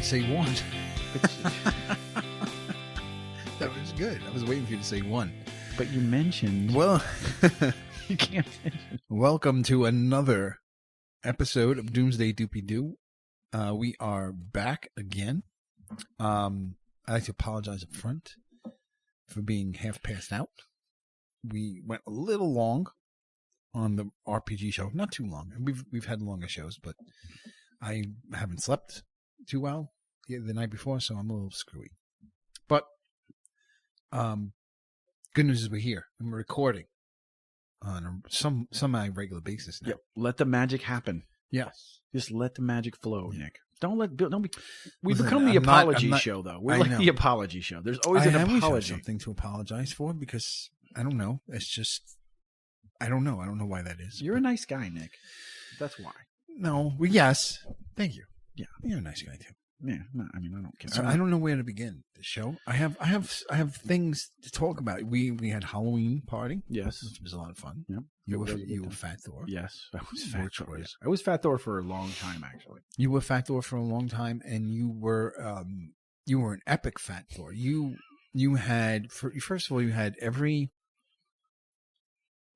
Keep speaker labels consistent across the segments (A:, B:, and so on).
A: say one. That was good. I was waiting for you to say one.
B: But you mentioned.
A: Well,
B: you can't mention.
A: Welcome to another episode of Doomsday Doopy Doo. We are back again. I'd like to apologize up front for being half passed out. We went a little long on the RPG show. Not too long. We've had longer shows, but I haven't slept too well the night before, so I'm a little screwy. But good news is we're here and we're recording on a semi-regular basis now.
B: Yep. Let the magic happen.
A: Yes.
B: Just let the magic flow, Nick. Don't be. We've
A: Listen,
B: become the
A: I'm not-
B: apology
A: I'm not-
B: show, though. We're
A: I
B: like
A: know.
B: the apology show. There's always
A: I
B: an
A: always have
B: apology.
A: something to apologize for because I don't know. It's just I don't know. I don't know why that is.
B: You're a nice guy, Nick. That's why.
A: No. Well, yes. Thank you.
B: Yeah.
A: You're a nice guy too.
B: Yeah. No, I mean, I don't care.
A: So I don't know where to begin the show. I have things to talk about. We had Halloween party.
B: Yes.
A: Which was a lot of fun.
B: Yep.
A: You were Fat Thor.
B: Yes. I was Fat
A: Which
B: Thor.
A: was-
B: I was Fat Thor for a long time, actually.
A: You were Fat Thor for a long time, and you were an epic Fat Thor. You had first of all you had every.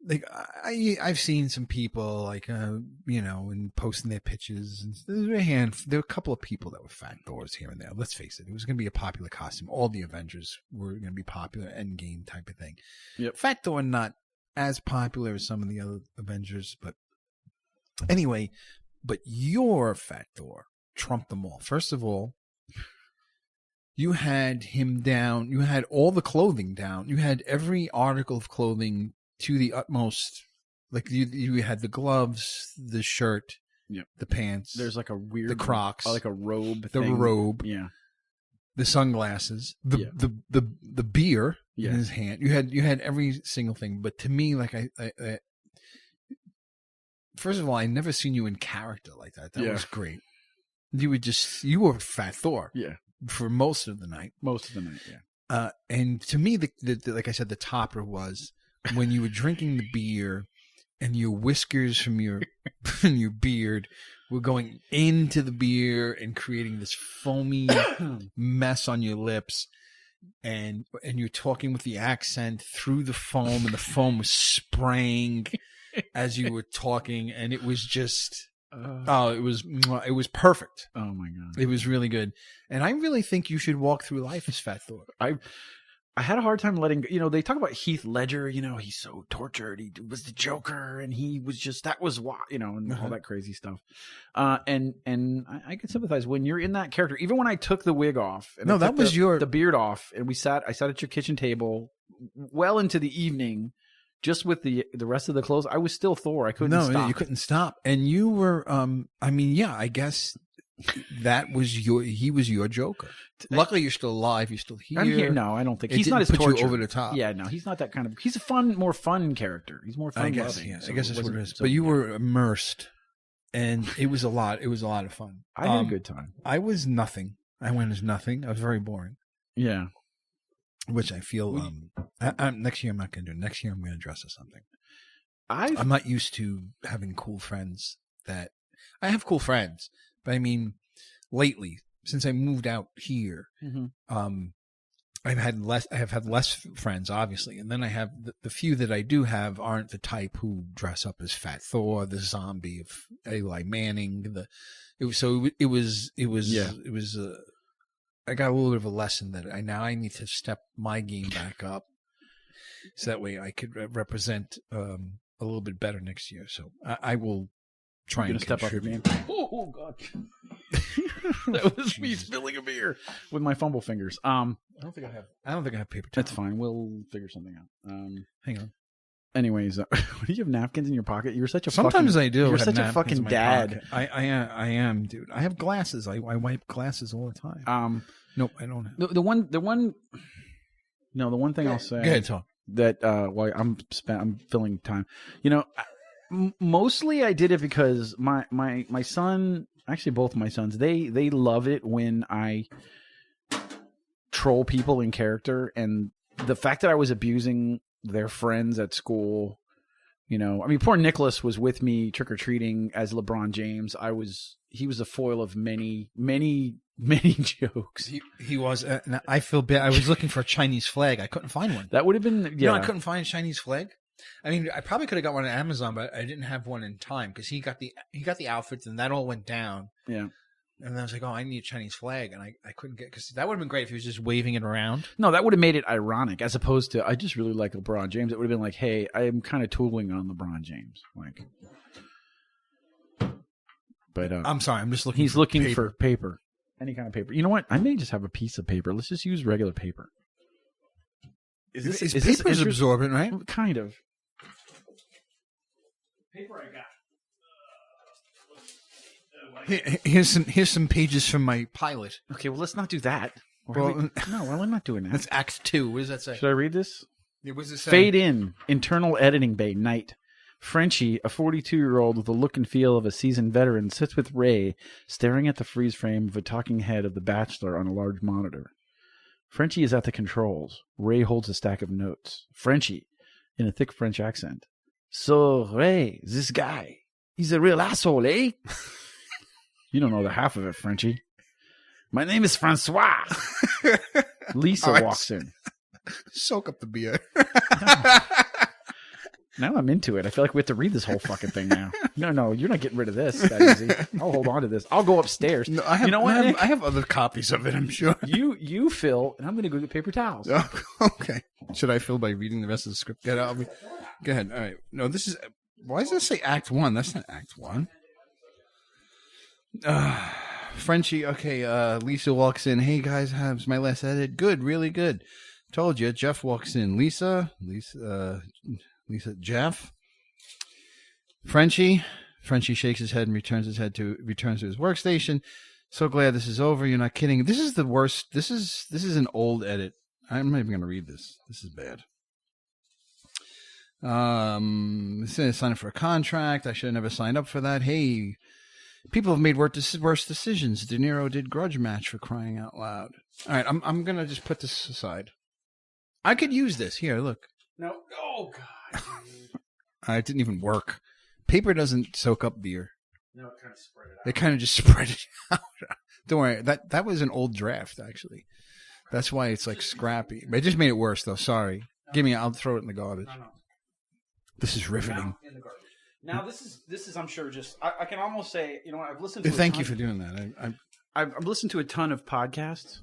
A: Like I've seen some people like and posting their pictures, and there were a couple of people that were Fat Thors here and there. Let's face it was going to be a popular costume. All the Avengers were going to be popular, Endgame type of thing.
B: Yep.
A: Fat Thor not as popular as some of the other Avengers, but anyway, but your Fat Thor trumped them all. First of all, you had him down. You had all the clothing down. You had every article of clothing to the utmost. Like you had the gloves, the shirt,
B: Yep.
A: the pants.
B: There's like a weird,
A: the Crocs,
B: like a robe,
A: the
B: thing.
A: robe,
B: Yeah.
A: the sunglasses, the beer in his hand. You had every single thing. But to me, like I first of all, I never seen you in character like that. That was great. You were Fat Thor.
B: Yeah.
A: For most of the night.
B: Yeah.
A: And to me, the like I said, the topper was when you were drinking the beer and your whiskers from your from your beard were going into the beer and creating this foamy mess on your lips, and you're talking with the accent through the foam, and the foam was spraying as you were talking, and it was just. It was perfect.
B: Oh my god,
A: it was really good, and I really think you should walk through life as Fat Thor.
B: I had a hard time letting they talk about Heath Ledger. He's so tortured. He was the Joker, and he was just that was why and all that crazy stuff. And I can sympathize when you're in that character. Even when I took the wig off, and
A: that was
B: the beard off, and I sat at your kitchen table well into the evening. Just with the rest of the clothes, I was still Thor. I couldn't stop.
A: No, you couldn't stop. And you were, I guess that was he was your Joker. Luckily, you're still alive. You're still here.
B: I'm here. No, I don't think he's not as tortured.
A: You over the top.
B: Yeah, no, he's not that kind of. He's a more fun character. He's more fun.
A: I guess.
B: loving,
A: Yeah,
B: so
A: I guess that's what it is.
B: So,
A: but you were immersed, and it was a lot. It was a lot of fun.
B: I had a good time.
A: I was nothing. I went as nothing. I was very boring.
B: Yeah.
A: Which I feel next year I'm not going to do. Next year I'm going to dress as something. I'm not used to having cool friends. That I have cool friends, but I mean, lately since I moved out here, I have had less friends, obviously, and then I have the few that I do have aren't the type who dress up as Fat Thor, the zombie of Eli Manning. It was. I got a little bit of a lesson that I need to step my game back up, so that way I could represent a little bit better next year. So I will try and
B: step up your game. Oh God! That was me spilling a beer with my fumble fingers. I don't think I have paper towel. That's fine. We'll figure something out.
A: Hang on.
B: Anyways, do you have napkins in your pocket? You're such a
A: sometimes I do.
B: You're such a fucking dad.
A: I am, dude. I have glasses. I wipe glasses all the time. Nope, I don't.
B: The one thing I'll say.
A: Go ahead, talk.
B: That while I'm filling time. Mostly I did it because my son, actually both my sons, they love it when I troll people in character, and the fact that I was abusing their friends at school, poor Nicholas was with me trick-or-treating as LeBron James. He was a foil of many many jokes.
A: He was. I feel bad. I was looking for a Chinese flag. I couldn't find one.
B: That would have been.
A: Yeah, I couldn't find a Chinese flag. I mean, I probably could have got one on Amazon, but I didn't have one in time because he got the outfits and that all went down.
B: Yeah.
A: And then I was like, oh, I need a Chinese flag, and I couldn't get because that would have been great if he was just waving it around.
B: No, that would have made it ironic as opposed to I just really like LeBron James. It would have been like, hey, I am kind of tooling on LeBron James, like. But
A: I'm sorry, I'm just looking.
B: He's looking for paper, any kind of paper. You know what? I may just have a piece of paper. Let's just use regular paper.
A: Is paper's absorbent, right?
B: Kind of. Paper I got.
A: Here's some pages from my pilot.
B: Okay, well, let's not do that.
A: No,
B: we're not doing that.
A: That's Act 2. What does that say?
B: Should I read this?
A: Yeah, what does it say?
B: Fade in. Internal editing bay. Night. Frenchie, a 42-year-old with the look and feel of a seasoned veteran, sits with Ray, staring at the freeze frame of a talking head of The Bachelor on a large monitor. Frenchie is at the controls. Ray holds a stack of notes. Frenchie, in a thick French accent. So, Ray, this guy, he's a real asshole, eh? You don't know the half of it, Frenchie. My name is Francois. Lisa walks in.
A: Soak up the beer.
B: Now I'm into it. I feel like we have to read this whole fucking thing now. No, you're not getting rid of this that easy. I'll hold on to this. I'll go upstairs. No,
A: you know what? I have other copies of it, I'm sure.
B: You fill, and I'm going to go get paper towels.
A: Oh, okay. Should I fill by reading the rest of the script? Go ahead. All right. No, this is... Why does this say Act 1? That's not Act 1. Frenchie, okay, Lisa walks in. Hey, guys, how's my last edit? Good, really good. Told you. Jeff walks in. Lisa, Jeff. Frenchie shakes his head and returns to his workstation. So glad this is over. You're not kidding. This is the worst. This is an old edit. I'm not even going to read this. This is bad. Sign up for a contract. I should have never signed up for that. Hey, people have made worse decisions. De Niro did Grudge Match, for crying out loud. All right, I'm going to just put this aside. I could use this. Here, look.
B: No. Oh, God.
A: It didn't even work. Paper doesn't soak up beer.
B: No, it kind of spread it out.
A: They kind of just spread it out. Don't worry. That was an old draft, actually. That's why it's like scrappy. But it just made it worse, though. Sorry. No. Give me. I'll throw it in the garbage. No. This is riveting.
B: In the garbage. Now this is I'm sure just I can almost say, you know, I've listened to
A: Thank you for doing that.
B: I've listened to a ton of podcasts.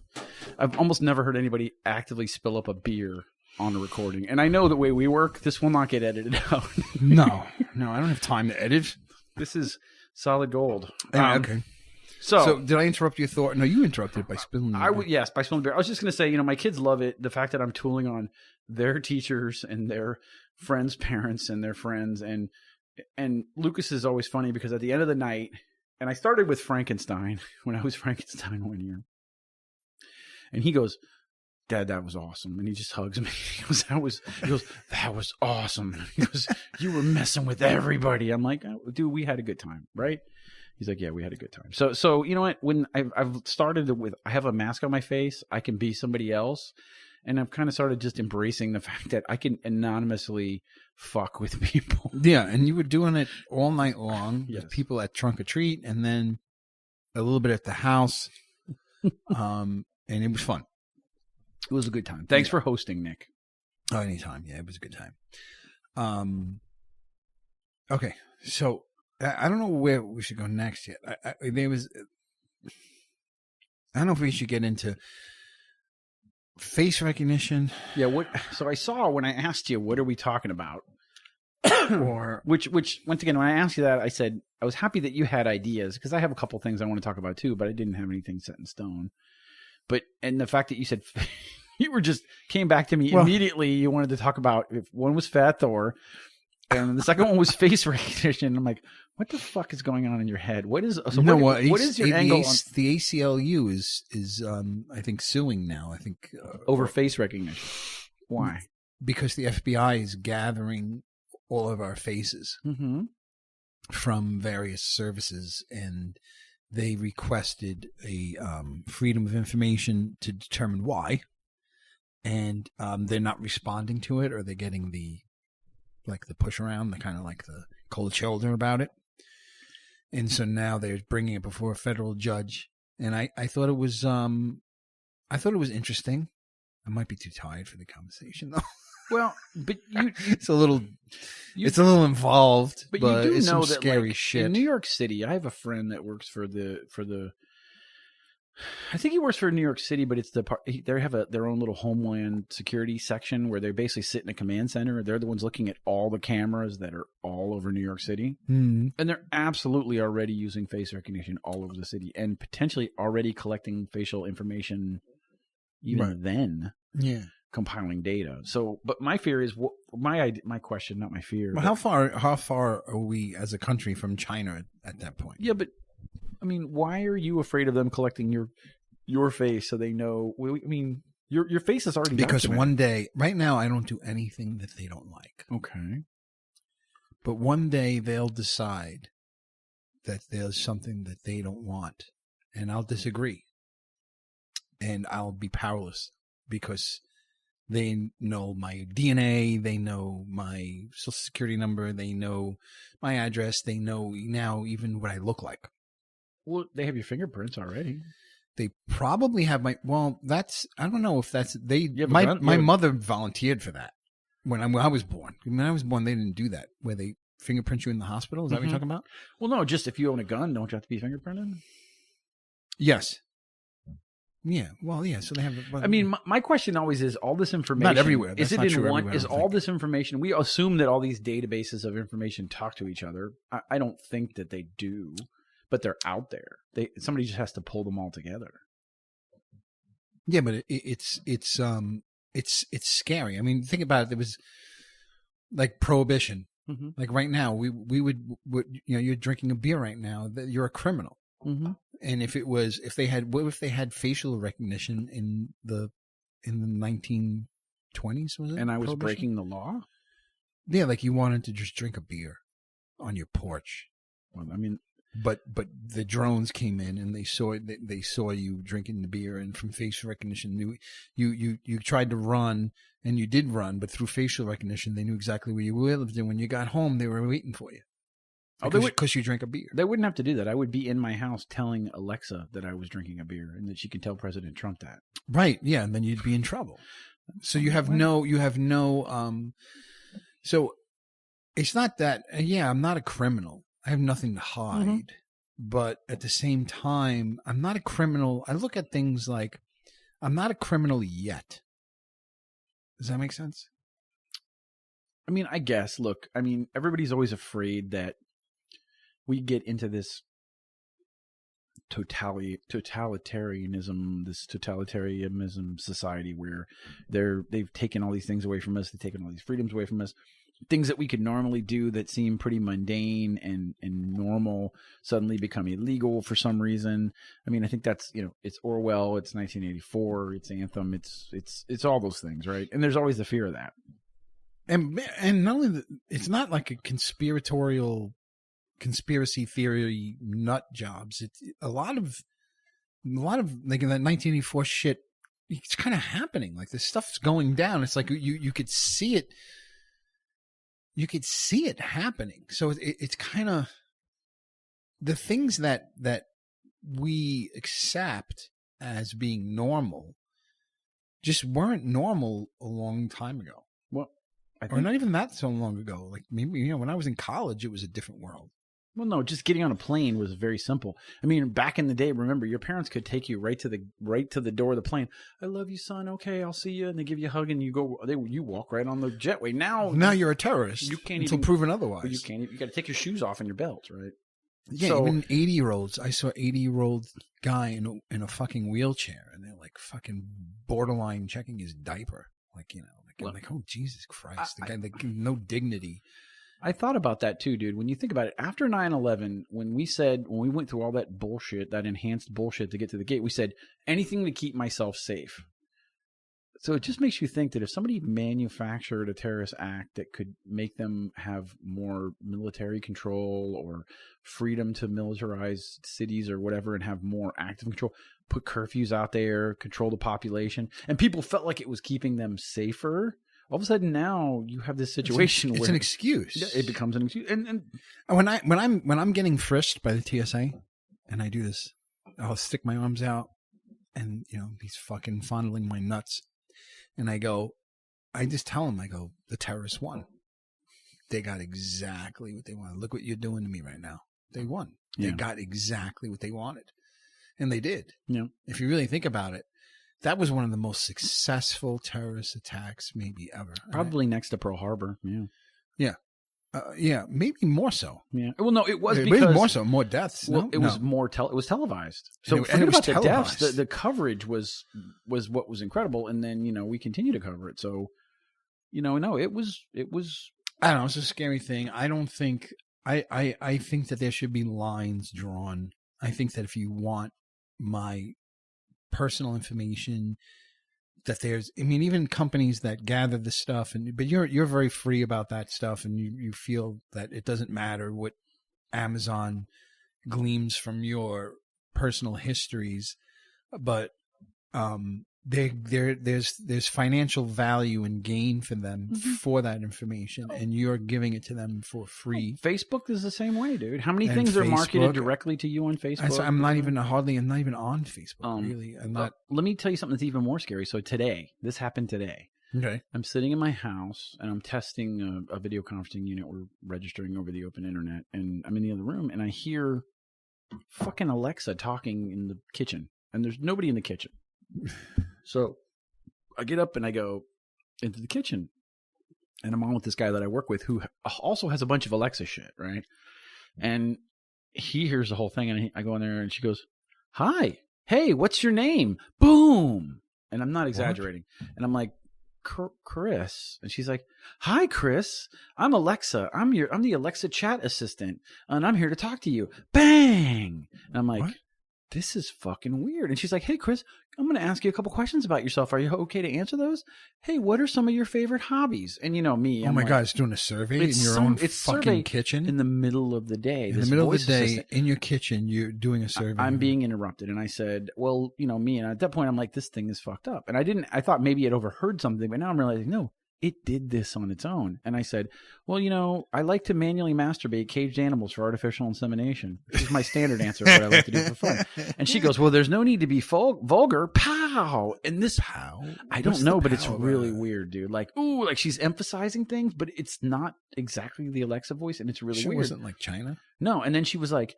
B: I've almost never heard anybody actively spill up a beer on a recording. And I know the way we work, this will not get edited out.
A: No, I don't have time to edit.
B: This is solid gold.
A: Okay. So did I interrupt your thought? No, you interrupted by spilling the beer.
B: Yes, by spilling beer. I was just going to say, you know, my kids love it. The fact that I'm tooling on their teachers and their friends' parents and their friends. And Lucas is always funny because at the end of the night, and I started with Frankenstein when I was Frankenstein one year. And he goes, Dad, that was awesome. And he just hugs me. He goes, that was awesome. He goes, you were messing with everybody. I'm like, oh, dude, we had a good time, right? He's like, yeah, we had a good time. So you know what? When I've started with, I have a mask on my face, I can be somebody else. And I've kind of started just embracing the fact that I can anonymously fuck with people.
A: Yeah, and you were doing it all night long with people at Trunk or Treat, and then a little bit at the house. And it was fun. It was a good time.
B: Thanks for hosting, Nick.
A: Oh, anytime. Yeah, it was a good time. Okay, so I don't know where we should go next yet. I don't know if we should get into face recognition.
B: Yeah. So I saw when I asked you, what are we talking about? Or which once again, when I asked you that, I said I was happy that you had ideas because I have a couple things I want to talk about too, but I didn't have anything set in stone. And the fact that you said you were just came back to me immediately. You wanted to talk about if one was Fat Thor, and the second one was face recognition. I'm like, what the fuck is going on in your head? What is what is your angle?
A: The ACLU is I think suing now. I think
B: over face recognition. Why?
A: Because the FBI is gathering all of our faces from various services, and they requested a freedom of information to determine why, and they're not responding to it, or they're getting the push around, the kind of like the cold shoulder about it. And so now they're bringing it before a federal judge, and I thought it was interesting. I might be too tired for the conversation though.
B: Well, but
A: it's a little involved, but you do it's know some that scary shit.
B: In New York City, I have a friend that works for the. I think he works for New York City, but it's they have their own little homeland security section where they basically sit in a command center. They're the ones looking at all the cameras that are all over New York City.
A: Mm-hmm.
B: And they're absolutely already using face recognition all over the city and potentially already collecting facial information even then.
A: Yeah.
B: Compiling data. So, but my fear is my question, not my fear.
A: Well, how far are we as a country from China at that point?
B: Yeah, but I mean, why are you afraid of them collecting your face so they know? I mean, your face is already
A: because
B: documented.
A: One day, right now, I don't do anything that they don't like.
B: Okay,
A: but one day they'll decide that there's something that they don't want, and I'll disagree, and I'll be powerless because they know my DNA, they know my social security number, they know my address, they know now even what I look like.
B: Well, they have your fingerprints already.
A: They probably have I don't know if that's, my mother volunteered for that when I was born. When I was born, they didn't do that, where they fingerprint you in the hospital. Is that what you're talking about?
B: Well, no, just if you own a gun, don't you have to be fingerprinted?
A: Yes. Yeah, well, yeah. So they have.
B: I mean, my question always is: all this information,
A: not everywhere. That's
B: is it
A: not
B: in
A: true
B: one?
A: Everywhere,
B: is all this information? We assume that all these databases of information talk to each other. I don't think that they do, but they're out there. Somebody just has to pull them all together.
A: Yeah, but it's scary. I mean, think about it. There was like prohibition.
B: Mm-hmm.
A: Like right now, we would you're drinking a beer right now. That you're a criminal.
B: Mm-hmm.
A: And if they had facial recognition in the 1920s, was it?
B: And I was breaking the law?
A: Yeah, like you wanted to just drink a beer on your porch.
B: Well, I mean,
A: but the drones came in and they saw you drinking the beer, and from facial recognition, you tried to run and you did run, but through facial recognition, they knew exactly where you lived, and when you got home, they were waiting for you. Because you drank a beer.
B: They wouldn't have to do that. I would be in my house telling Alexa that I was drinking a beer and that she could tell President Trump that.
A: Right. Yeah. And then you'd be in trouble. So so it's not that, yeah, I'm not a criminal. I have nothing to hide. Mm-hmm. But at the same time, I'm not a criminal. I look at things like I'm not a criminal yet. Does that make sense?
B: I mean, I guess, look, everybody's always afraid that we get into this totalitarianism society where they've taken all these things away from us. They've taken all these freedoms away from us. Things that we could normally do that seem pretty mundane and normal suddenly become illegal for some reason. I mean, I think that's, it's Orwell, it's 1984, it's Anthem, it's all those things, right? And there's always the fear of that.
A: And not only it's not like a conspiracy theory nut jobs. It's a lot of like in that 1984 shit. It's kind of happening. Like this stuff's going down. It's like you could see it. You could see it happening. So it's kind of the things that we accept as being normal just weren't normal a long time ago.
B: Well,
A: or not even that so long ago. Like maybe, when I was in college, it was a different world.
B: Well, no, just getting on a plane was very simple. I mean, back in the day, remember, your parents could take you right to the door of the plane. I love you, son. Okay, I'll see you. And they give you a hug and you walk right on the jetway. Now
A: you're a terrorist.
B: You can't
A: until proven otherwise.
B: You can't. You got to take your shoes off and your belt, right?
A: Yeah, so, even 80-year-olds. I saw an 80-year-old guy in a fucking wheelchair, and they're like fucking borderline checking his diaper. Like, I'm like, oh Jesus Christ, the guy, no dignity.
B: I thought about that too, dude. When you think about it, after 9/11, when we went through all that bullshit, that enhanced bullshit to get to the gate, we said anything to keep myself safe. So it just makes you think that if somebody manufactured a terrorist act that could make them have more military control or freedom to militarize cities or whatever and have more active control, put curfews out there, control the population, and people felt like it was keeping them safer. All of a sudden, now you have this situation where
A: it's an excuse.
B: It becomes an excuse. And
A: when I'm getting frisked by the TSA, and I do this I'll stick my arms out, and he's fucking fondling my nuts, and I just tell him, I go, the terrorists won. They got exactly what they wanted. Look what you're doing to me right now. They won. They got exactly what they wanted, and they did.
B: Yeah.
A: If you really think about it, that was one of the most successful terrorist attacks maybe ever.
B: Probably next to Pearl Harbor. Yeah.
A: Yeah. Yeah, maybe more so.
B: Yeah. Well, no, it was
A: Maybe
B: because
A: more so, more deaths.
B: Well,
A: no?
B: it was more it was televised. So
A: And
B: forget
A: it was
B: about the
A: televised.
B: deaths. The coverage was what was incredible, and then we continue to cover it. So, no, it was.
A: I don't know. It's a scary thing. I don't think. I think that there should be lines drawn. I think that if you want my personal information, that even companies that gather the stuff, but you're very free about that stuff, and you feel that it doesn't matter what Amazon gleams from your personal histories, but there's financial value and gain for them for that information, and you're giving it to them for free.
B: Facebook is the same way, dude. How many things are marketed directly to you on Facebook?
A: I'm not even on Facebook. Really, I'm not.
B: Let me tell you something that's even more scary. So this happened today.
A: Okay.
B: I'm sitting in my house and I'm testing a video conferencing unit. We're registering over the open internet, and I'm in the other room and I hear fucking Alexa talking in the kitchen, and there's nobody in the kitchen. So I get up and I go into the kitchen, and I'm on with this guy that I work with who also has a bunch of Alexa shit, right? And he hears the whole thing, and I go in there, and she goes, "Hi, hey, what's your name?" Boom. And I'm not exaggerating. What? And I'm like, "Chris." And she's like, "Hi, Chris. I'm Alexa. I'm the Alexa chat assistant, and I'm here to talk to you." Bang. And I'm like, what? This is fucking weird. And she's like, "Hey, Chris, I'm going to ask you a couple questions about yourself. Are you okay to answer those? Hey, what are some of your favorite hobbies?" And me.
A: Oh, my God. It's doing a survey in your own fucking kitchen?
B: In the middle of the day.
A: In the middle of the day, in your kitchen, you're doing a survey.
B: I'm being interrupted. And I said, well, me. And at that point, I'm like, this thing is fucked up. And I thought maybe it overheard something. But now I'm realizing, no, it did this on its own. And I said, well, I like to manually masturbate caged animals for artificial insemination. This is my standard answer of what I like to do for fun. And she goes, well, there's no need to be vulgar. Pow. And this,
A: pow?
B: I don't know, but it's really weird, dude. Like, ooh, like she's emphasizing things, but it's not exactly the Alexa voice. And it's really weird. It
A: wasn't like China?
B: No. And then she was like,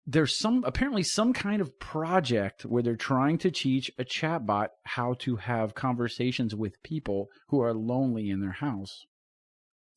B: there's apparently some kind of project where they're trying to teach a chatbot how to have conversations with people who are lonely in their house.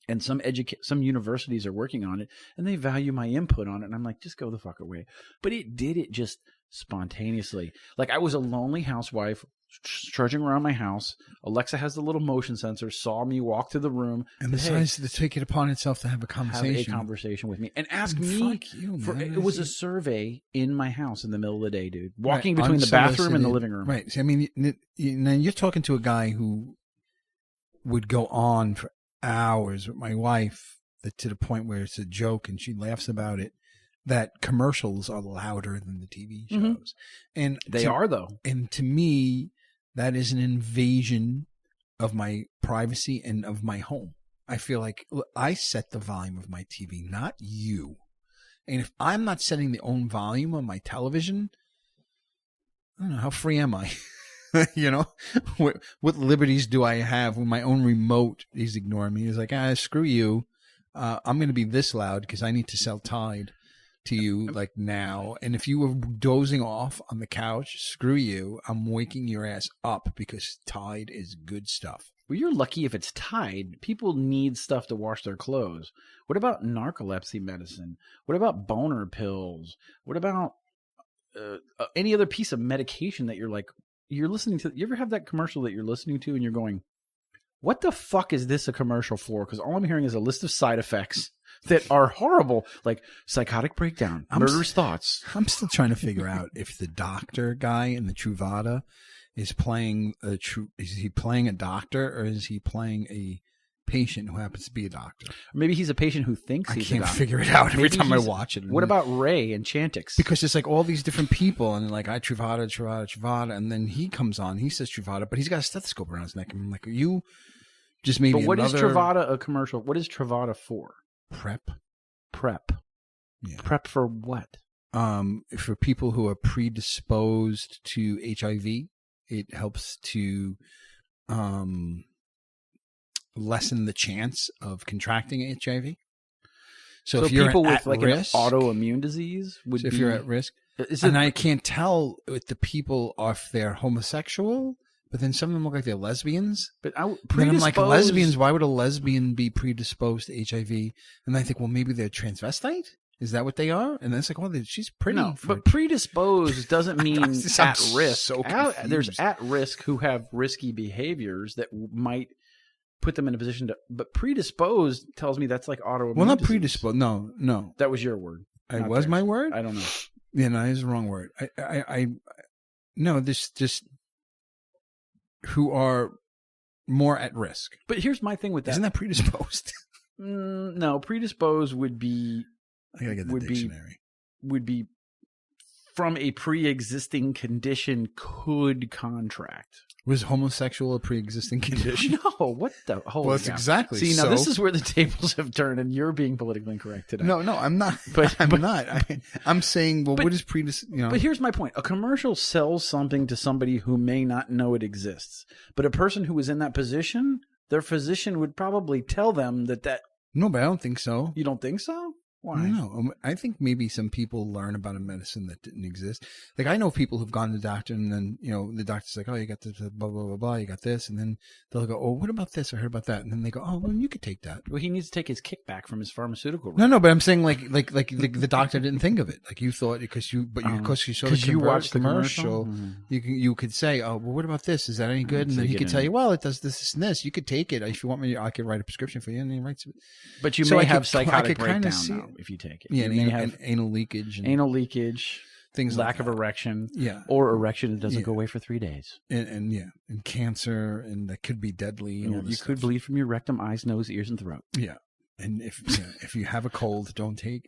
B: And some universities are working on it, and they value my input on it. And I'm like, just go the fuck away. But it did it just spontaneously. Like I was a lonely housewife trudging around my house. Alexa has the little motion sensor, saw me walk through the room,
A: and decides to take it upon itself to have a conversation
B: with me and ask me. It was a survey in my house in the middle of the day, dude. Walking between the bathroom and the living room.
A: Right. So, I mean, you're talking to a guy who would go on for hours with my wife, to the point where it's a joke and she laughs about it, that commercials are louder than the TV shows. Mm-hmm. And
B: they are, though.
A: And to me, that is an invasion of my privacy and of my home. I feel like I set the volume of my TV, not you. And if I'm not setting the own volume on my television, I don't know, how free am I? What liberties do I have when my own remote is ignoring me? It's like, screw you. I'm going to be this loud because I need to sell Tide to you like now. And if you were dozing off on the couch, screw you. I'm waking your ass up because Tide is good stuff.
B: Well, you're lucky if it's Tide. People need stuff to wash their clothes. What about narcolepsy medicine? What about boner pills? What about any other piece of medication that you're listening to? You ever have that commercial that you're listening to and you're going, what the fuck is this a commercial for? Because all I'm hearing is a list of side effects that are horrible, like psychotic breakdown, murderous thoughts.
A: I'm still trying to figure out if the doctor guy in the Truvada is playing is he playing a doctor or is he playing a patient who happens to be a doctor?
B: Maybe he's a patient who thinks he's a doctor.
A: I can't figure it out every time I watch it.
B: What about Ray and Chantix?
A: Because it's like all these different people, and like I Truvada, and then he comes on, he says Truvada, but he's got a stethoscope around his neck. And I'm like, are you just maybe?
B: But what is Truvada a commercial? What is Truvada for?
A: Prep.
B: Yeah. Prep for what?
A: for people who are predisposed to HIV, it helps to lessen the chance of contracting HIV. So if you're
B: people
A: at
B: with like
A: risk,
B: an autoimmune disease would
A: so if
B: be,
A: you're at risk, and I can't tell if the people are if they're homosexual, but then some of them look like they're lesbians.
B: But
A: then I'm like, lesbians, why would a lesbian be predisposed to HIV? And I think, well, maybe they're transvestite. Is that what they are? And then it's like, well, she's pretty.
B: No, but predisposed doesn't mean at risk.
A: So
B: there's at risk who have risky behaviors that might put them in a position to. But predisposed tells me that's like autoimmune.
A: Well, not
B: disease.
A: predisposed. No.
B: That was your word.
A: It was my word?
B: I don't know.
A: Yeah, no, it's the wrong word. No, this just who are more at risk.
B: But here's my thing with that.
A: Isn't that predisposed?
B: No, predisposed would be.
A: I gotta get the dictionary.
B: Would be from a pre-existing condition could contract.
A: Was homosexual a pre-existing condition?
B: No, what the whole?
A: Well, it's exactly.
B: See, now this is where the tables have turned, and you're being politically incorrect today.
A: No, I'm not. I'm not. I'm saying, well, what is
B: But here's my point: a commercial sells something to somebody who may not know it exists, but a person who is in that position, their physician would probably tell them that.
A: No, but I don't think so.
B: You don't think so? Why?
A: No, I think maybe some people learn about a medicine that didn't exist. Like I know people who've gone to the doctor and then, the doctor's like, oh, you got this, blah, blah, blah, blah, you got this. And then they'll go, oh, what about this? I heard about that. And then they go, oh, well, you could take that.
B: Well, he needs to take his kickback from his pharmaceutical.
A: No, but I'm saying like the doctor didn't think of it. Like you thought because you saw the
B: watched the
A: commercial, you could say, oh, well, what about this? Is that any good? And then he could tell you, well, it does this and this. You could take it. If you want me, I could write a prescription for you. And he writes it.
B: But you may have psychotic breakdown now if you take it.
A: Yeah. And anal leakage.
B: Things lack of erection.
A: Yeah.
B: Or erection that doesn't go away for 3 days.
A: And cancer, and that could be deadly.
B: You could bleed from your rectum, eyes, nose, ears, and throat.
A: Yeah. And if you have a cold, don't take,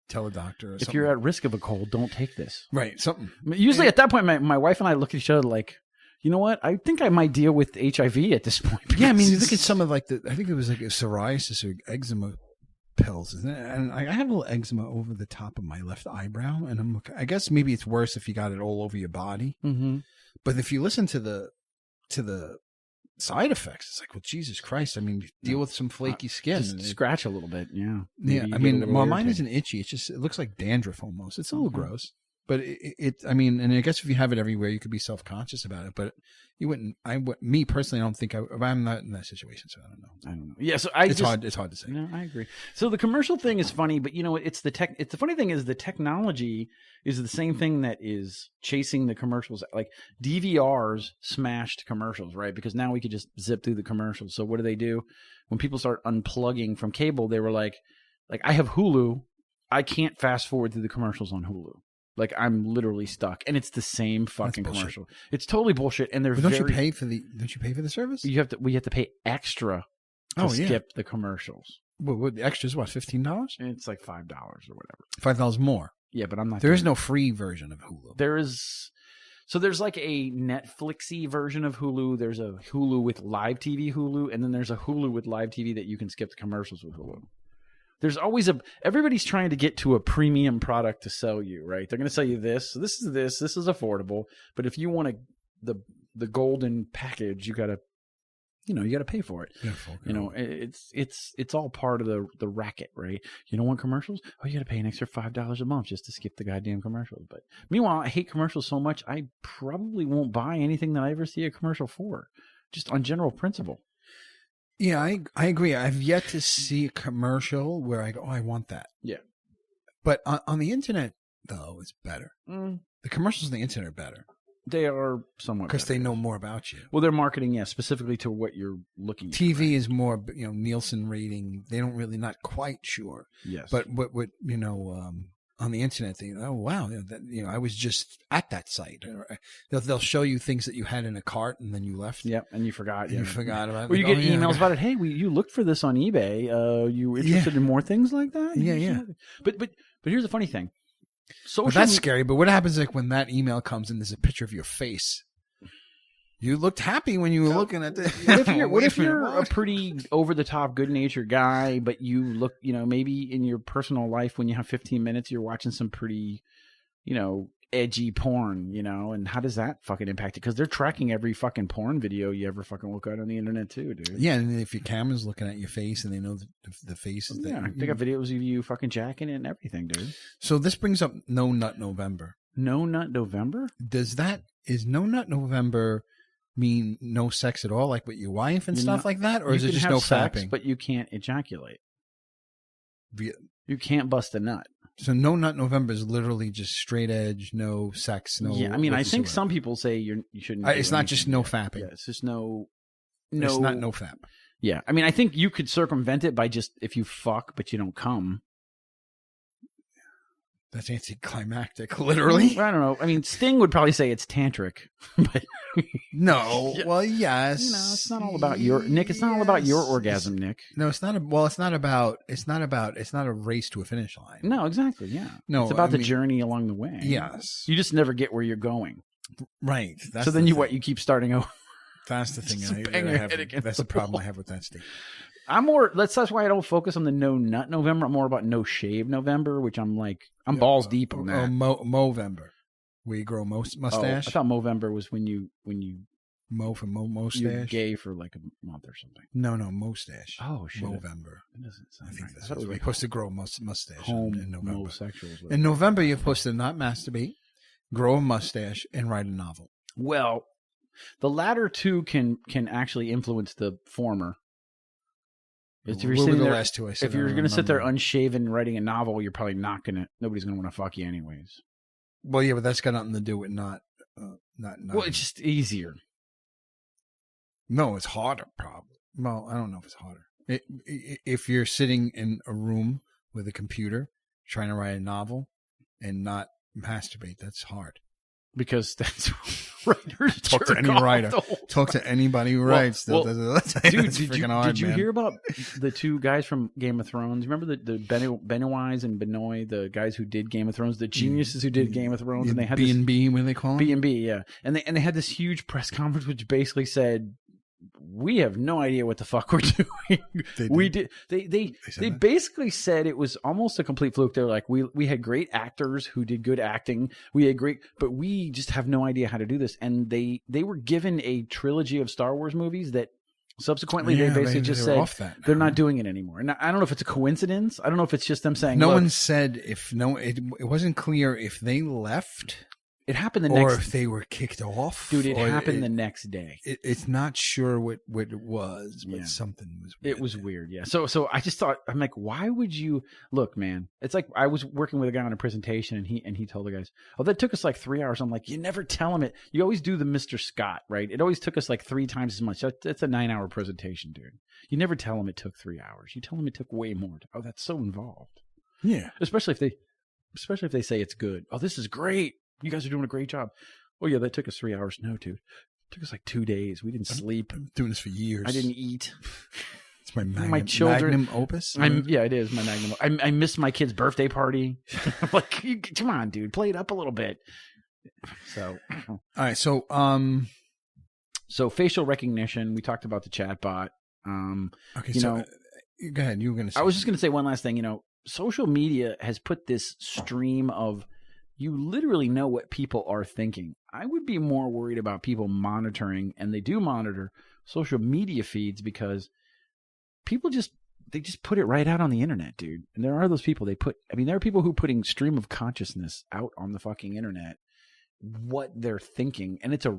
A: tell a doctor. Or
B: if you're at risk of a cold, don't take this.
A: Right. Something.
B: Usually at that point, my wife and I look at each other like, you know what? I think I might deal with HIV at this point.
A: Yeah. I mean, you look at some of I think it was like a psoriasis or eczema pills, isn't it? And I have a little eczema over the top of my left eyebrow, and I guess maybe it's worse if you got it all over your body.
B: Mm-hmm.
A: But if you listen to the side effects, it's like, well, Jesus Christ! I mean, deal with some flaky skin,
B: just scratch a little bit, yeah.
A: Yeah, I mean, mine isn't itchy. It looks like dandruff almost. It's a little gross. But I mean, and I guess if you have it everywhere, you could be self-conscious about it. But you wouldn't. me personally, I don't think I'm not in that situation, so I don't know.
B: Yeah, so it's hard to say. No, I agree. So the commercial thing is funny, but it's the funny thing is the technology is the same thing that is chasing the commercials. Like DVRs smashed commercials, right? Because now we could just zip through the commercials. So what do? When people start unplugging from cable, they were like I have Hulu, I can't fast forward through the commercials on Hulu. Like I'm literally stuck, and it's the same fucking commercial. It's totally bullshit, and they're.
A: But don't you pay for the service?
B: We have to pay extra to skip the commercials.
A: What the extra is? What, $15?
B: It's like $5 or whatever.
A: $5 more.
B: Yeah, but I'm not.
A: There is no free version of Hulu.
B: There is. So there's like a Netflixy version of Hulu. There's a Hulu with live TV Hulu, and then there's a Hulu with live TV that you can skip the commercials with Hulu. There's always everybody's trying to get to a premium product to sell you, right? They're going to sell you this. So this is affordable. But if you want the golden package, you got to pay for it. It's all part of the racket, right? You don't want commercials? Oh, you got to pay an extra $5 a month just to skip the goddamn commercials. But meanwhile, I hate commercials so much, I probably won't buy anything that I ever see a commercial for, just on general principle.
A: Yeah, I agree. I've yet to see a commercial where I go, oh, I want that.
B: Yeah.
A: But on the internet, though, it's better. The commercials on the internet are better.
B: They are somewhat
A: because they know more about you.
B: Well, they're marketing, specifically to what you're looking at.
A: TV is more, Nielsen rating. They don't really, not quite sure.
B: Yes.
A: But what on the internet, they oh wow, I was just at that site. They'll show you things that you had in a cart and then you left.
B: Yep, and you forgot.
A: You forgot about it.
B: Well, you get emails about it. Hey, you looked for this on eBay. You interested in more things like that?
A: Yeah.
B: But here's the funny thing.
A: That's scary. But what happens when that email comes and there's a picture of your face? You looked happy when you were looking at this.
B: What if you're a pretty over-the-top, good-natured guy, but you look, maybe in your personal life when you have 15 minutes, you're watching some pretty edgy porn, and how does that fucking impact it? Because they're tracking every fucking porn video you ever fucking look at on the internet too, dude.
A: Yeah, and if your camera's looking at your face and they know the faces,
B: they got videos of you fucking jacking it and everything, dude.
A: So this brings up No Nut November.
B: No Nut November?
A: Is No Nut November mean no sex at all, like with your wife and stuff like that, or is it just no fapping?
B: But you can't ejaculate. You can't bust a nut.
A: So No Nut November is literally just straight edge, no sex, no.
B: Yeah, I mean, I think some people say you shouldn't.
A: It's not just no fapping.
B: Yeah, it's just no.
A: It's not no fap.
B: Yeah, I mean, I think you could circumvent it by just if you fuck but you don't come.
A: That's anticlimactic, literally.
B: I don't know. I mean, Sting would probably say it's tantric, but
A: no. Well, yes.
B: It's not all about your Nick. It's not all about your orgasm, Nick.
A: No, it's not. It's not a race to a finish line.
B: No, exactly. Yeah. No, it's about the journey along the way.
A: Yes.
B: You just never get where you're going.
A: Right.
B: So then you keep starting over.
A: That's the thing. That's the problem I have with that statement.
B: That's why I don't focus on the No Nut November. I'm more about No Shave November, which I'm balls deep on that.
A: Movember, where you grow mustache.
B: I thought Movember was when you
A: mow for mustache.
B: You're gay for like a month or something.
A: No, mustache.
B: Oh shit.
A: Movember.
B: It doesn't sound
A: I think
B: right.
A: that's what you're supposed to grow mustache in November.
B: Homosexuals.
A: In November, you're supposed to not masturbate, grow a mustache, and write a novel.
B: Well, the latter two can actually influence the former. If you're going to sit there unshaven writing a novel, you're probably nobody's going to want to fuck you anyways.
A: Well, yeah, but that's got nothing to do with not.
B: Well, it's just easier.
A: No, it's harder, probably. Well, I don't know if it's harder. If you're sitting in a room with a computer trying to write a novel and not masturbate, that's hard.
B: Because that's writers
A: talk to any writer. Talk to anybody who writes.
B: Dude, did you hear about the two guys from Game of Thrones? Remember the Benoit and Benoit, the guys who did Game of Thrones, the geniuses who did Game of Thrones, and they had
A: B&B, what do they call them?
B: B&B, yeah. And they had this huge press conference which basically said, we have no idea what the fuck we're doing. They basically said it was almost a complete fluke. They're like, we had great actors who did good acting. But we just have no idea how to do this. And they were given a trilogy of Star Wars movies that subsequently they basically just said they're not doing it anymore. And I don't know if it's a coincidence. I don't know if it's just them saying
A: no one said it wasn't clear if they left.
B: It happened the next
A: day. Or if they were kicked off.
B: Dude, it happened the next day.
A: It's not sure what it was, but something was weird.
B: It was weird, yeah. So I just thought, I'm like, why would you... Look, man, it's like I was working with a guy on a presentation, and he told the guys, that took us like 3 hours. I'm like, you never tell him it. You always do the Mr. Scott, right? It always took us like 3 times as much. That's a 9-hour presentation, dude. You never tell him it took 3 hours. You tell him it took way more. Oh, that's so involved.
A: Yeah.
B: Especially if they say it's good. Oh, this is great. You guys are doing a great job. Oh, yeah, that took us 3 hours. No, dude. It took us like 2 days. We didn't sleep.
A: I'm doing this for years.
B: I didn't eat.
A: It's my children. Magnum opus?
B: Yeah, it is my magnum. I missed my kid's birthday party. I'm like, come on, dude. Play it up a little bit. So.
A: All right. So,
B: so facial recognition. We talked about the chatbot.
A: Okay, go ahead. You were going to say.
B: I was just going to say one last thing. Social media has put this stream of... You literally know what people are thinking. I would be more worried about people monitoring, and they do monitor social media feeds because people just put it right out on the internet, dude. And there are those people there are people who are putting stream of consciousness out on the fucking internet, what they're thinking, and it's a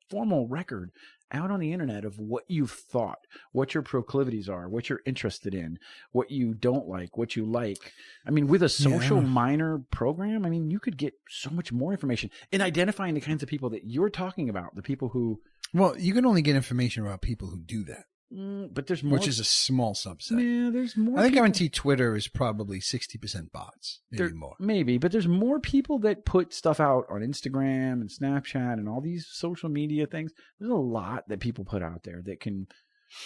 B: formal record out on the internet of what you've thought, what your proclivities are, what you're interested in, what you don't like, what you like. I mean, with a social minor program, I mean, you could get so much more information in identifying the kinds of people that you're talking about, the people who...
A: Well, you can only get information about people who do that.
B: But there's more,
A: which is a small subset.
B: Yeah, there's more.
A: I guarantee Twitter is probably 60% bots, maybe more.
B: Maybe, but there's more people that put stuff out on Instagram and Snapchat and all these social media things. There's a lot that people put out there that can.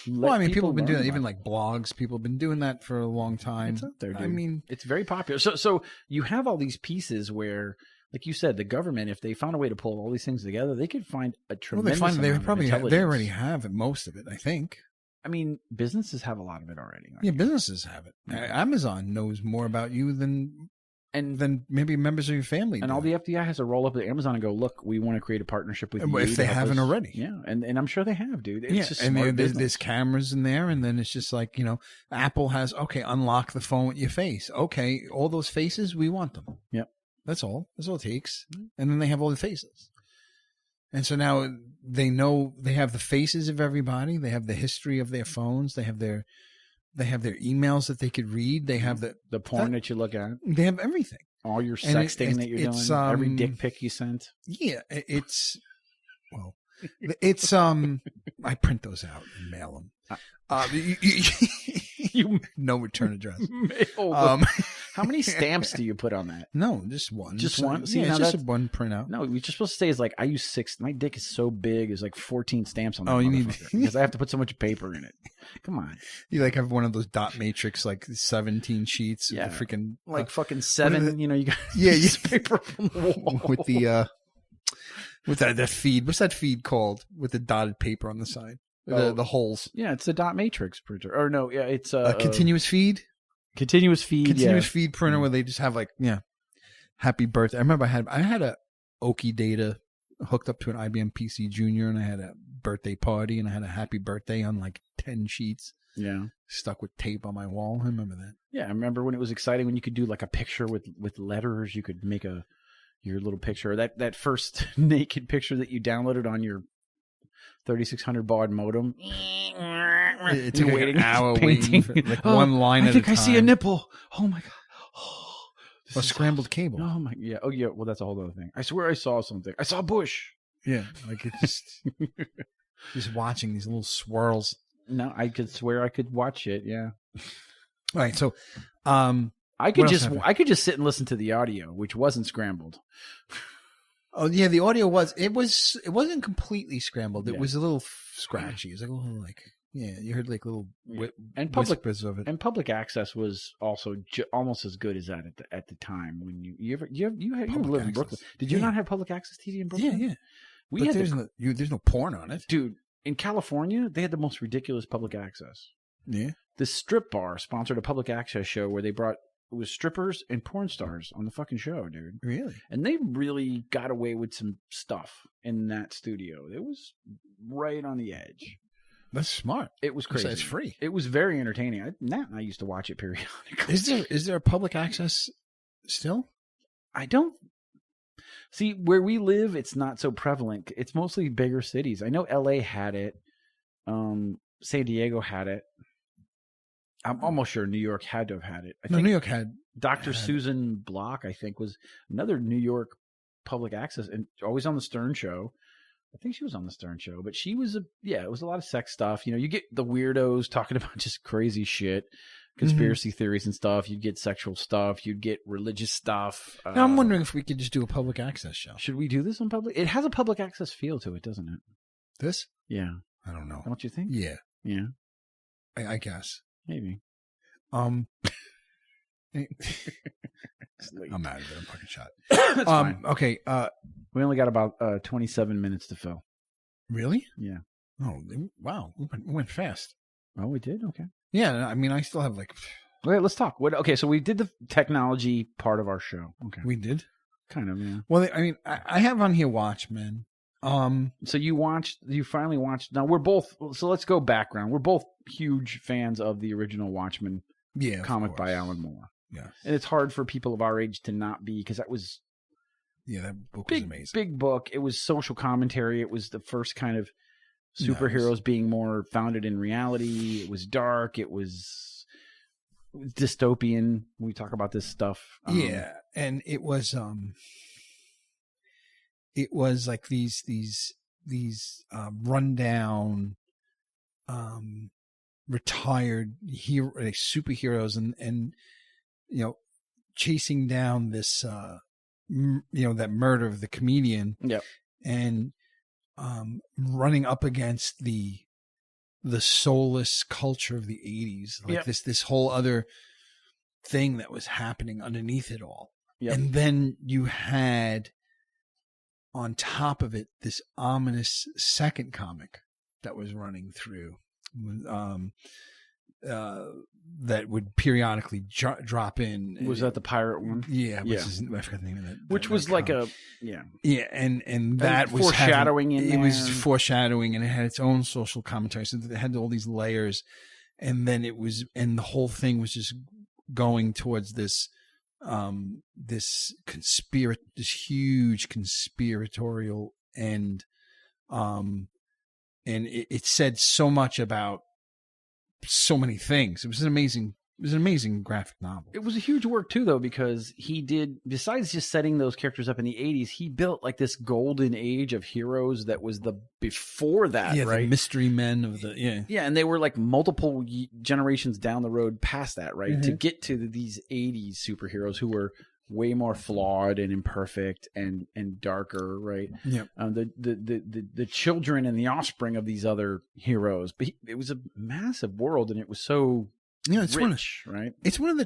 A: People have been doing that, even like blogs. People have been doing that for a long time.
B: It's out there, dude.
A: I mean,
B: it's very popular. So you have all these pieces where, like you said, the government, if they found a way to pull all these things together, they could find a tremendous amount of intelligence.
A: They already have most of it, I think.
B: I mean, businesses have a lot of it already.
A: Yeah, businesses have it. Amazon knows more about you than
B: And
A: then maybe members of your family.
B: And all the FBI has to roll up to Amazon and go, look, we want to create a partnership with you.
A: If they haven't already.
B: Yeah, and I'm sure they have, dude. It's just
A: and
B: smart
A: there's cameras in there, and then it's just like, Apple has, okay, unlock the phone with your face. Okay, all those faces, we want them.
B: Yep.
A: That's all. That's all it takes. And then they have all the faces. And so now they know they have the faces of everybody. They have the history of their phones. They have their emails that they could read. They have
B: the porn that you look at.
A: They have everything.
B: All your sexting that you're doing. Every dick pic you sent.
A: Yeah, it's I print those out and mail them. You no return address.
B: How many stamps do you put on that?
A: No, just one.
B: Just one?
A: See, it's just one printout.
B: No, you're just supposed to say is like, I use 6. My dick is so big, it's like 14 stamps on that.
A: Oh, you need
B: because I have to put so much paper in it. Come on.
A: You like have one of those dot matrix, like 17 sheets.
B: Yeah.
A: With freaking
B: like fucking 7. You got paper from the wall
A: with the with that feed. What's that feed called? With the dotted paper on the side, the holes.
B: Yeah, it's a dot matrix printer. Or no, yeah, it's
A: a continuous feed.
B: Continuous feed
A: feed printer where they just have like happy birthday. I remember I had a Oki Data hooked up to an IBM PC Junior, and I had a birthday party, and I had a happy birthday on like 10 sheets.
B: Yeah,
A: stuck with tape on my wall. I remember that.
B: Yeah, I remember when it was exciting when you could do like a picture with letters. You could make your little picture. That first naked picture that you downloaded on your 3600 baud modem.
A: It took like an hour waiting for like one line at a time.
B: I think I see a nipple. Oh my god.
A: A scrambled cable.
B: Oh my, yeah. Oh yeah. Well, that's a whole other thing. I swear I saw something. I saw Bush.
A: Yeah, like it's just watching these little swirls.
B: No, I could swear I could watch it. Yeah.
A: All right. So,
B: I could just sit and listen to the audio, which wasn't scrambled.
A: Oh yeah, the audio it wasn't completely scrambled. It was a little scratchy. It was like a little you heard like little whispers of it.
B: And public access was also almost as good as that at the time when you lived in Brooklyn. Did you not have public access TV in Brooklyn?
A: Yeah, yeah. There's no porn on it,
B: dude. In California, they had the most ridiculous public access.
A: Yeah,
B: this strip bar sponsored a public access show where they brought. It was strippers and porn stars on the fucking show, dude.
A: Really?
B: And they really got away with some stuff in that studio. It was right on the edge.
A: That's smart.
B: It was crazy.
A: It's free.
B: It was very entertaining. I used to watch it periodically.
A: Is there a public access still?
B: I don't. See, where we live, it's not so prevalent. It's mostly bigger cities. I know L.A. had it. San Diego had it. I'm almost sure New York had to have had it. I think
A: New York had.
B: Dr. Susan Block, I think, was another New York public access and always on the Stern Show. I think she was on the Stern Show, but she was it was a lot of sex stuff. You get the weirdos talking about just crazy shit, conspiracy theories and stuff. You'd get sexual stuff. You'd get religious stuff.
A: Now I'm wondering if we could just do a public access show.
B: Should we do this on public? It has a public access feel to it, doesn't it?
A: This?
B: Yeah.
A: I don't know.
B: Don't you think?
A: Yeah.
B: Yeah.
A: I guess.
B: Maybe.
A: I'm out of it. I'm fucking shot.
B: That's fine.
A: Okay.
B: We only got about 27 minutes to fill.
A: Really?
B: Yeah.
A: Oh, wow. We went fast.
B: Oh, we did? Okay.
A: Yeah. I mean, I still have like.
B: Okay, let's talk. Okay, so we did the technology part of our show. Okay.
A: We did?
B: Kind of, yeah.
A: Well, I mean, I have on here Watchmen.
B: So you finally watched. Now we're both. So let's go background. We're both huge fans of the original Watchmen comic by Alan Moore.
A: Yeah.
B: And it's hard for people of our age to not be, because that was.
A: Yeah, that book was amazing.
B: Big book. It was social commentary. It was the first kind of superheroes being more founded in reality. It was dark. It was dystopian. We talk about this stuff.
A: Yeah, and it was like these rundown retired superheroes and chasing down this that murder of the comedian.
B: Yep.
A: And running up against the soulless culture of the 80s, like this whole other thing that was happening underneath it all.
B: Yep.
A: And then you had on top of it this ominous second comic that was running through, that would periodically drop in.
B: Was that the pirate one?
A: Yeah, I forgot the name of that.
B: Which was like a
A: and that was
B: foreshadowing.
A: It was foreshadowing, and it had its own social commentary. So it had all these layers, and then the whole thing was just going towards this huge conspiratorial end, and it said so much about so many things. It was an amazing graphic novel.
B: It was a huge work too, though, because he did, besides just setting those characters up in the 80s, he built like this golden age of heroes that was before that, right?
A: The mystery men of
B: and they were like multiple generations down the road past that, right? Mm-hmm. To get to these 80s superheroes who were way more flawed and imperfect and darker, right?
A: Yeah.
B: The children and the offspring of these other heroes, but it was a massive world, and it was so
A: it's
B: rich, right?
A: It's one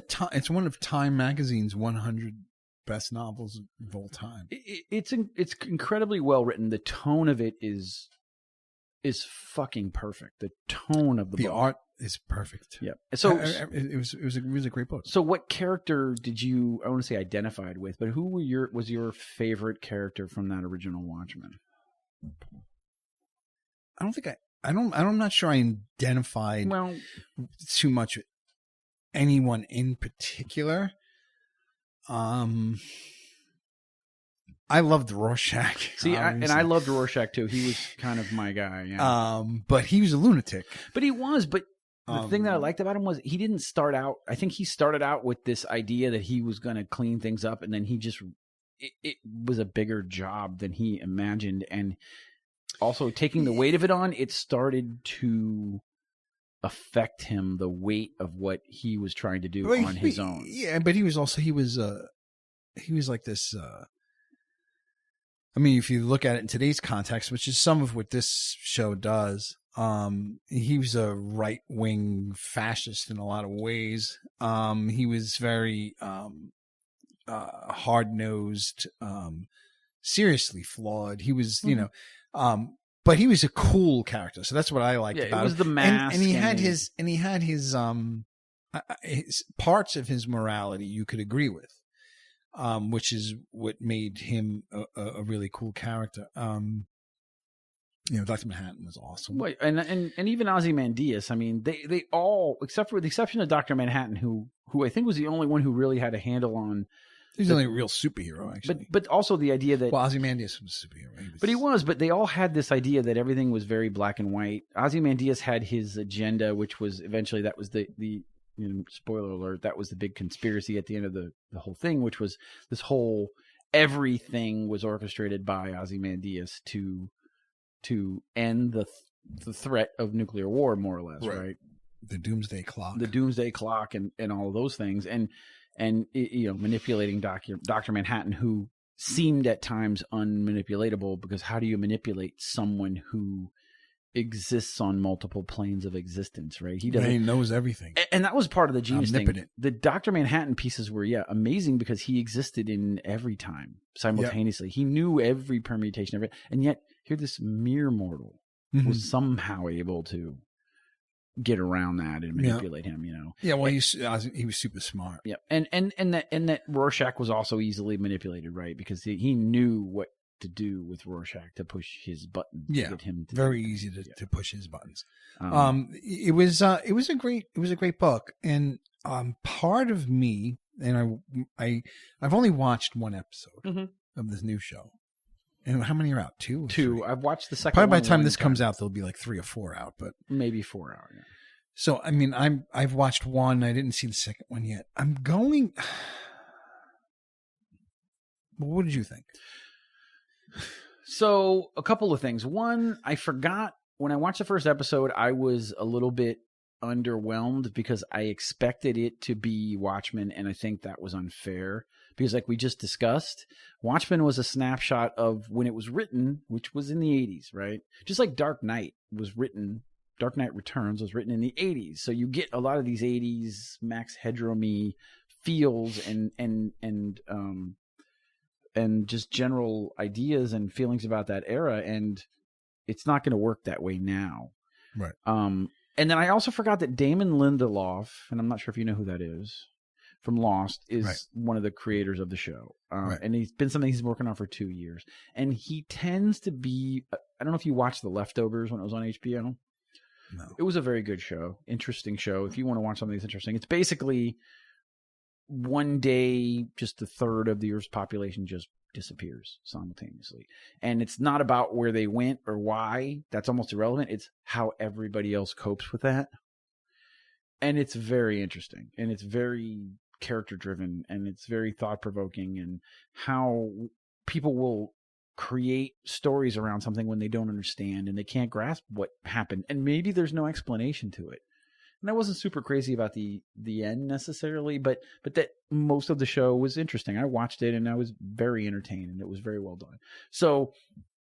A: of Time Magazine's 100 best novels of all time.
B: It's incredibly well written. The tone of it is fucking perfect. The tone of the book.
A: Art is perfect.
B: Yeah. So
A: it was a great book.
B: So what character did you, I want to say, identified with, but who was your favorite character from that original Watchmen?
A: I'm not sure I identified too much with anyone in particular. I loved Rorschach.
B: See, I loved Rorschach too. He was kind of my guy. Yeah.
A: But he was a lunatic.
B: But the thing that I liked about him was he didn't start out. I think he started out with this idea that he was going to clean things up, and then it was a bigger job than he imagined, and also taking the weight of it on, it started to affect him, the weight of what he was trying to do on his own.
A: Yeah, but he was like this. I mean, if you look at it in today's context, which is some of what this show does, he was a right-wing fascist in a lot of ways. He was very hard-nosed, seriously flawed. He was, but he was a cool character, so that's what I liked about him.
B: It was the mask,
A: and he had his parts of his morality you could agree with, which is what made him a really cool character. Dr. Manhattan was awesome.
B: Wait, and even Ozymandias. I mean, they all, except for the exception of Dr. Manhattan, who I think was the only one who really had a handle on.
A: He's the only real superhero, actually.
B: But also the idea that
A: Ozymandias was a superhero.
B: But they all had this idea that everything was very black and white. Ozymandias had his agenda, which was eventually that was the spoiler alert, that was the big conspiracy at the end of the whole thing, which was this whole everything was orchestrated by Ozymandias to end the threat of nuclear war, more or less, right?
A: The doomsday clock.
B: The doomsday clock and all of those things. And manipulating Dr. Manhattan, who seemed at times unmanipulatable, because how do you manipulate someone who exists on multiple planes of existence, right? He
A: knows everything.
B: And that was part of the genius
A: Omnipotent
B: thing. The Dr. Manhattan pieces were, amazing, because he existed in every time simultaneously. Yep. He knew every permutation, and yet here this mere mortal was somehow able to get around that and manipulate him,
A: Yeah, well, he was super smart.
B: Yeah, and that Rorschach was also easily manipulated, right? Because he knew what to do with Rorschach to push his button.
A: Yeah,
B: to get him to
A: very easy to push his buttons. It was a great book, and part of me, and I've only watched one episode of this new show. And how many are out? Two.
B: I've watched the second.
A: Probably by the time this comes out, there'll be like 3 or 4 out, but
B: maybe 4 out. Yeah.
A: So I mean, I've watched one. I didn't see the second one yet. I'm going. What did you think?
B: So a couple of things. One, I forgot when I watched the first episode, I was a little bit underwhelmed because I expected it to be Watchmen, and I think that was unfair. Because like we just discussed, Watchmen was a snapshot of when it was written, which was in the 80s, right? Just like Dark Knight Returns was written in the 80s. So you get a lot of these 80s Max Headroom-y feels and just general ideas and feelings about that era, and it's not going to work that way now.
A: Right.
B: And then I also forgot that Damon Lindelof, and I'm not sure if you know who that is, from Lost, is one of the creators of the show. And he's been something he's working on for 2 years. And he tends to be, I don't know if you watched The Leftovers when it was on HBO.
A: No.
B: It was a very good show, interesting show. If you want to watch something that's interesting, it's basically one day, just a third of the Earth's population just disappears simultaneously. And it's not about where they went or why. That's almost irrelevant. It's how everybody else copes with that. And it's very interesting. And it's very character driven. And it's very thought provoking. And how people will create stories around something when they don't understand and they can't grasp what happened. And maybe there's no explanation to it. And I wasn't super crazy about the end necessarily, but that most of the show was interesting. I watched it and I was very entertained and it was very well done. So,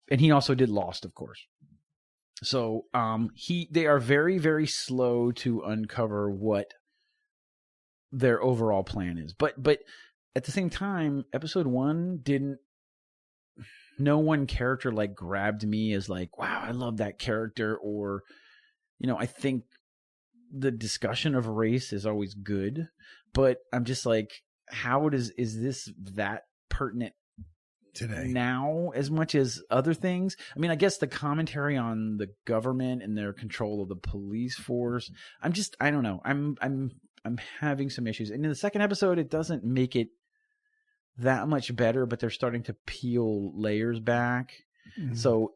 B: and he also did Lost, of course. So, they are very, very slow to uncover what their overall plan is. But at the same time, episode 1 no one character like grabbed me as like, wow, I love that character. Or, I think the discussion of race is always good, but I'm just like, is this that pertinent
A: today
B: now as much as other things? I mean, I guess the commentary on the government and their control of the police force, I don't know. I'm having some issues. And in the second episode, it doesn't make it that much better, but they're starting to peel layers back. Mm-hmm. So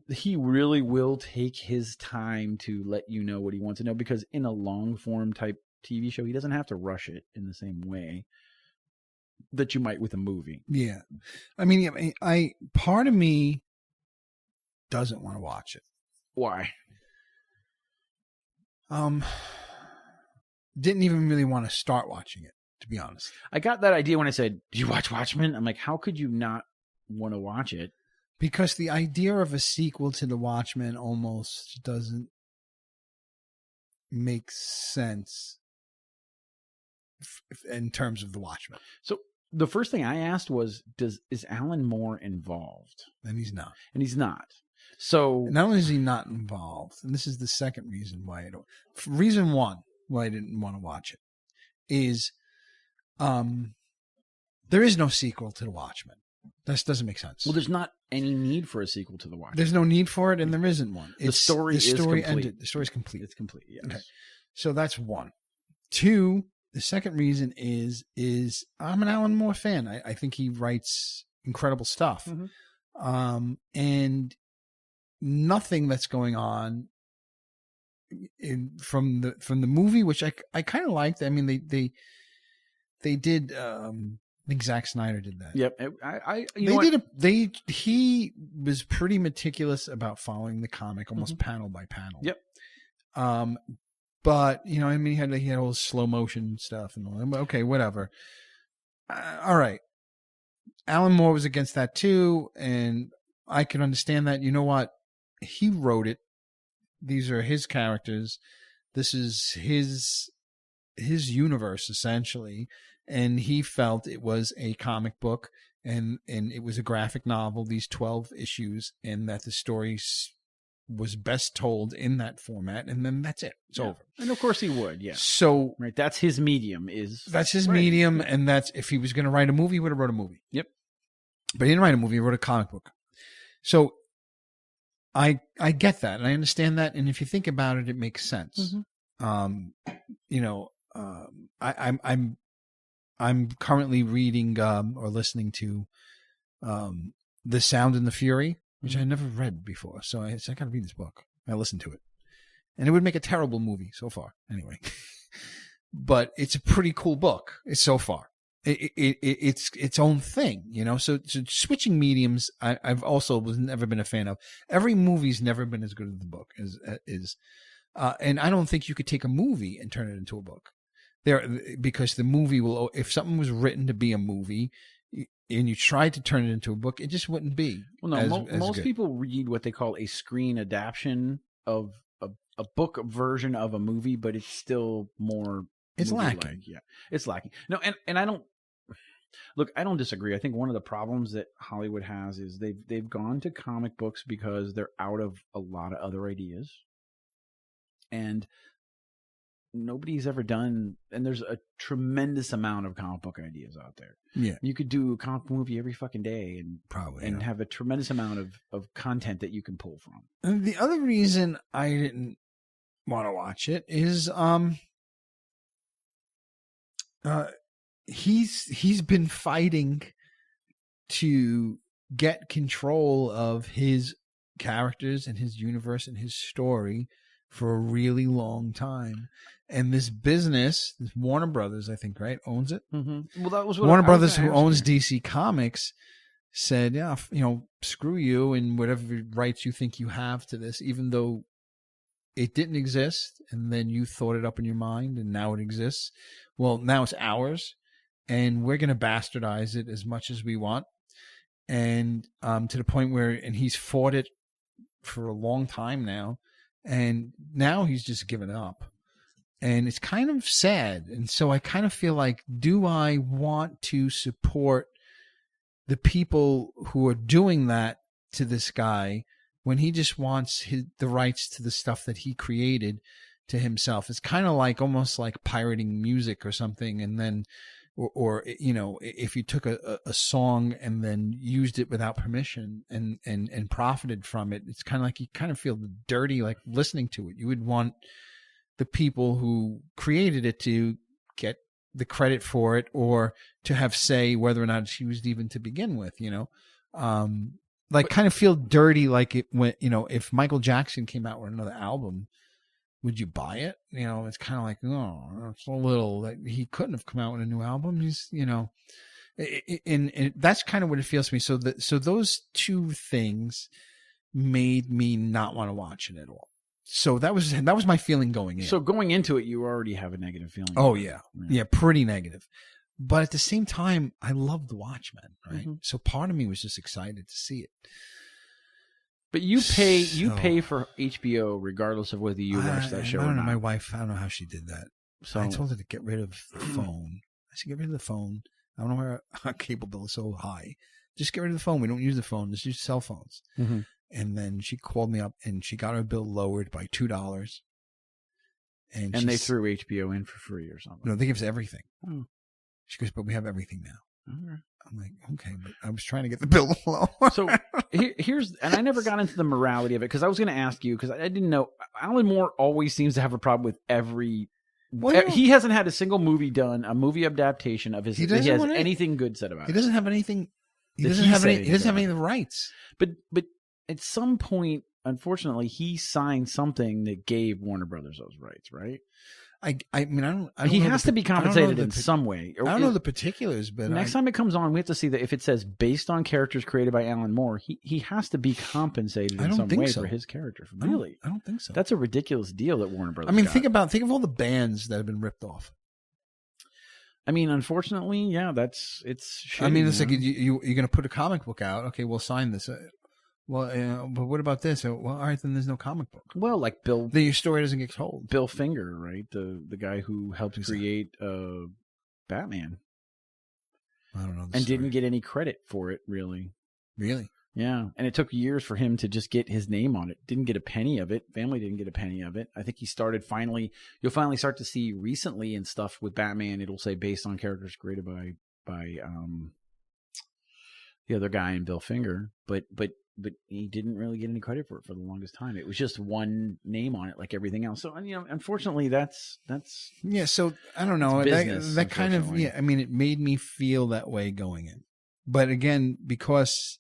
B: he really will take his time to let you know what he wants to know, because in a long form type TV show, he doesn't have to rush it in the same way that you might with a movie.
A: Yeah. I mean, part of me doesn't want to watch it.
B: Why?
A: Didn't even really want to start watching it, to be honest.
B: I got that idea when I said, "Did you watch Watchmen?" I'm like, how could you not want to watch it?
A: Because the idea of a sequel to The Watchmen almost doesn't make sense in terms of The Watchmen.
B: So the first thing I asked was, is Alan Moore involved?
A: And he's not.
B: And he's not. So
A: not only is he not involved, and this is the second reason why reason one why I didn't want to watch it is, there is no sequel to The Watchmen. That doesn't make sense.
B: Well, there's not any need for a sequel to The Watchmen.
A: There's no need for it, and there isn't one.
B: The story complete.
A: Ended. The story's complete.
B: It's complete, yes.
A: Okay. So that's one. Two, the second reason is I'm an Alan Moore fan. I think he writes incredible stuff. Mm-hmm. And nothing that's going on from the movie, which I kind of liked. I mean, they did. I think Zack Snyder did that.
B: Yep.
A: He was pretty meticulous about following the comic, almost mm-hmm. panel by panel.
B: Yep.
A: But he had all this slow motion stuff and all that. Okay, whatever. All right. Alan Moore was against that too, and I can understand that. You know what? He wrote it. These are his characters. This is his universe, essentially. And he felt it was a comic book and it was a graphic novel, these 12 issues, and that the story was best told in that format. And then that's it. It's over.
B: And of course he would. Yeah.
A: So,
B: right. That's his medium
A: that's his medium. And that's, if he was going to write a movie, he would have wrote a movie.
B: Yep.
A: But he didn't write a movie. He wrote a comic book. So I get that. And I understand that. And if you think about it, it makes sense. Mm-hmm. I'm currently reading or listening to The Sound and the Fury, which I never read before. So I got to read this book. I listened to it. And it would make a terrible movie so far, anyway. But it's a pretty cool book so far. It's its own thing, So switching mediums, I've also never been a fan of. Every movie's never been as good as the book is. And I don't think you could take a movie and turn it into a book. Because the movie will, if something was written to be a movie and you tried to turn it into a book, it just wouldn't be.
B: Well, no, most good. People read what they call a screen adaptation of a book version of a movie, but it's still more.
A: It's lacking.
B: Yeah, it's lacking. No, and I don't look. I don't disagree. I think one of the problems that Hollywood has is they've gone to comic books because they're out of a lot of other ideas. and nobody's ever done. And there's a tremendous amount of comic book ideas out there.
A: Yeah,
B: you could do a comic book movie every fucking day, and
A: probably
B: have a tremendous amount of content that you can pull from.
A: And the other reason I didn't want to watch it is he's been fighting to get control of his characters and his universe and his story for a really long time. And this business, this Warner Brothers, I think, right, owns it.
B: Mm-hmm. Well, that was what
A: Warner Brothers, who owns DC Comics, said, yeah, screw you and whatever rights you think you have to this, even though it didn't exist, and then you thought it up in your mind, and now it exists. Well, now it's ours, and we're going to bastardize it as much as we want. And to the point where, and he's fought it for a long time now, and now he's just given up. And it's kind of sad. And so I kind of feel like, do I want to support the people who are doing that to this guy when he just wants the rights to the stuff that he created to himself? It's kind of like, almost like pirating music or something. And then, or if you took a song and then used it without permission and profited from it, it's kind of like you kind of feel dirty, like listening to it. You would want the people who created it to get the credit for it, or to have say whether or not it's used even to begin with, kind of feel dirty. Like it when, if Michael Jackson came out with another album, would you buy it? It's kind of like, oh, it's a little, like, he couldn't have come out with a new album. He's, and that's kind of what it feels to me. So those two things made me not want to watch it at all. So that was my feeling going in.
B: So going into it, you already have a negative feeling.
A: Oh yeah. Yeah, pretty negative. But at the same time, I love the Watchmen, right? Mm-hmm. So part of me was just excited to see it.
B: But you pay for HBO regardless of whether you watch that show or not.
A: I don't know. My wife, I don't know how she did that. So I told her to get rid of the phone. I said, get rid of the phone. I don't know why our cable bill is so high. Just get rid of the phone. We don't use the phone. Just use cell phones. Mm-hmm. And then she called me up and she got her bill lowered by $2.
B: And they threw HBO in for free or something.
A: No, they give us everything. Oh. She goes, but we have everything now. Okay. I'm like, okay, but I was trying to get the bill low.
B: So here's, and I never got into the morality of it because I was going to ask you, because I didn't know. Alan Moore always seems to have a problem with every. Well, he hasn't had a single movie done, a movie adaptation of his. He has anything good said about it.
A: He doesn't have anything. He doesn't have any of the rights.
B: But at some point, unfortunately, he signed something that gave Warner Brothers those rights, right?
A: I mean,
B: he has to be compensated in some way.
A: I don't know the particulars, but
B: next time it comes on, we have to see that if it says based on characters created by Alan Moore, he has to be compensated in some way for his character. Really?
A: I don't think so.
B: That's a ridiculous deal that Warner Brothers.
A: I mean, think of all the bands that have been ripped off.
B: I mean, unfortunately, yeah, it's shitty,
A: I mean, it's like you're going to put a comic book out. Okay, we'll sign this. Well, but what about this? Well, all right, then there's no comic book.
B: Well, like
A: your story doesn't get told.
B: Bill Finger, right? The guy who helped create Batman.
A: I don't know.
B: And didn't get any credit for it, really.
A: Really?
B: Yeah. And it took years for him to just get his name on it. Didn't get a penny of it. Family didn't get a penny of it. I think he started you'll finally start to see recently in stuff with Batman, it'll say based on characters created by the other guy and Bill Finger. But he didn't really get any credit for it for the longest time. It was just one name on it, like everything else. So, unfortunately, that's
A: yeah. So I don't know.
B: Business,
A: that kind of I mean, it made me feel that way going in. But again, because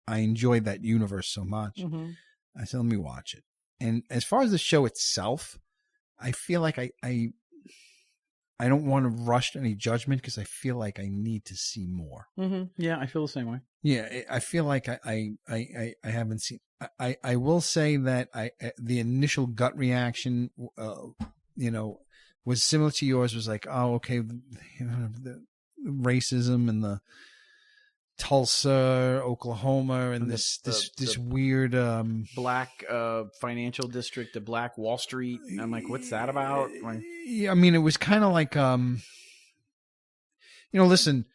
A: I enjoyed that universe so much, mm-hmm. I said, let me watch it. And as far as the show itself, I feel like I don't want to rush to any judgment because I feel like I need to see more.
B: Mm-hmm. Yeah, I feel the same way.
A: Yeah, I feel like I haven't seen. I will say that the initial gut reaction, was similar to yours. Was like, oh, okay, the racism and the Tulsa, Oklahoma, and this weird
B: black financial district, the Black Wall Street. And I'm like, what's that about? Like,
A: yeah, I mean, it was kind of like, listen,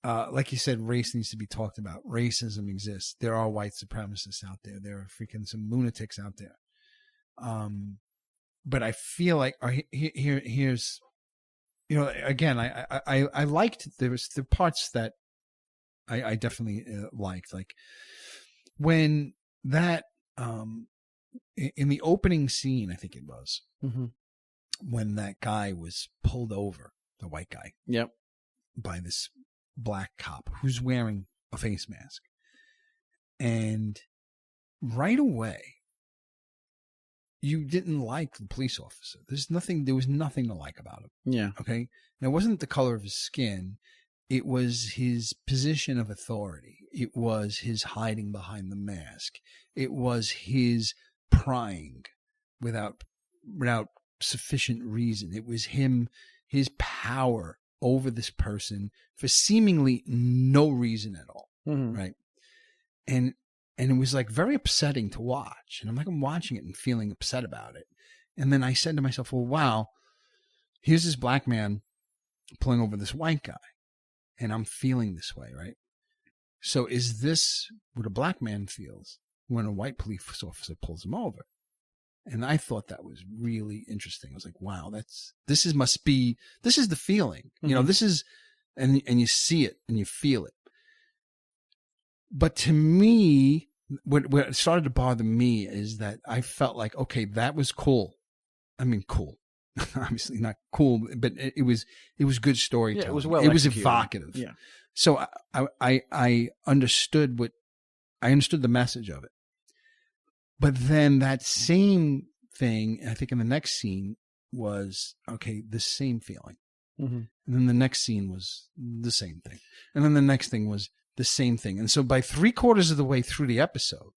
A: like you said, race needs to be talked about. Racism exists. There are white supremacists out there. There are freaking some lunatics out there. but I feel like here's, again, I liked, there was the parts that I definitely liked, like when that in the opening scene, I think it was, when that guy was pulled over, the white guy,
B: yep,
A: by this black cop who's wearing a face mask, and right away you didn't like the police officer. There was nothing to like about him.
B: Yeah.
A: Okay. And it wasn't the color of his skin. It was his position of authority. It was his hiding behind the mask. It was his prying without sufficient reason. It was his power over this person for seemingly no reason at all. Right. And it was like very upsetting to watch. And I'm watching it and feeling upset about it. And then I said to myself, well, wow, here's this black man pulling over this white guy. And I'm feeling this way, right? So is this what a black man feels when a white police officer pulls him over? And I thought that was really interesting. I was like, wow, this is the feeling. This is, and you see it and you feel it. But to me, what started to bother me is that I felt like, okay, that was cool. I mean, cool. Obviously not cool, but it was good storytelling.
B: Yeah, it was well
A: It was
B: executed.
A: evocative.
B: Yeah.
A: So I understood the message of it. But then that same thing, I think in the next scene was, okay, the same feeling. And then the next scene was the same thing. And then the next thing was the same thing. And so by 3/4 of the way through the episode,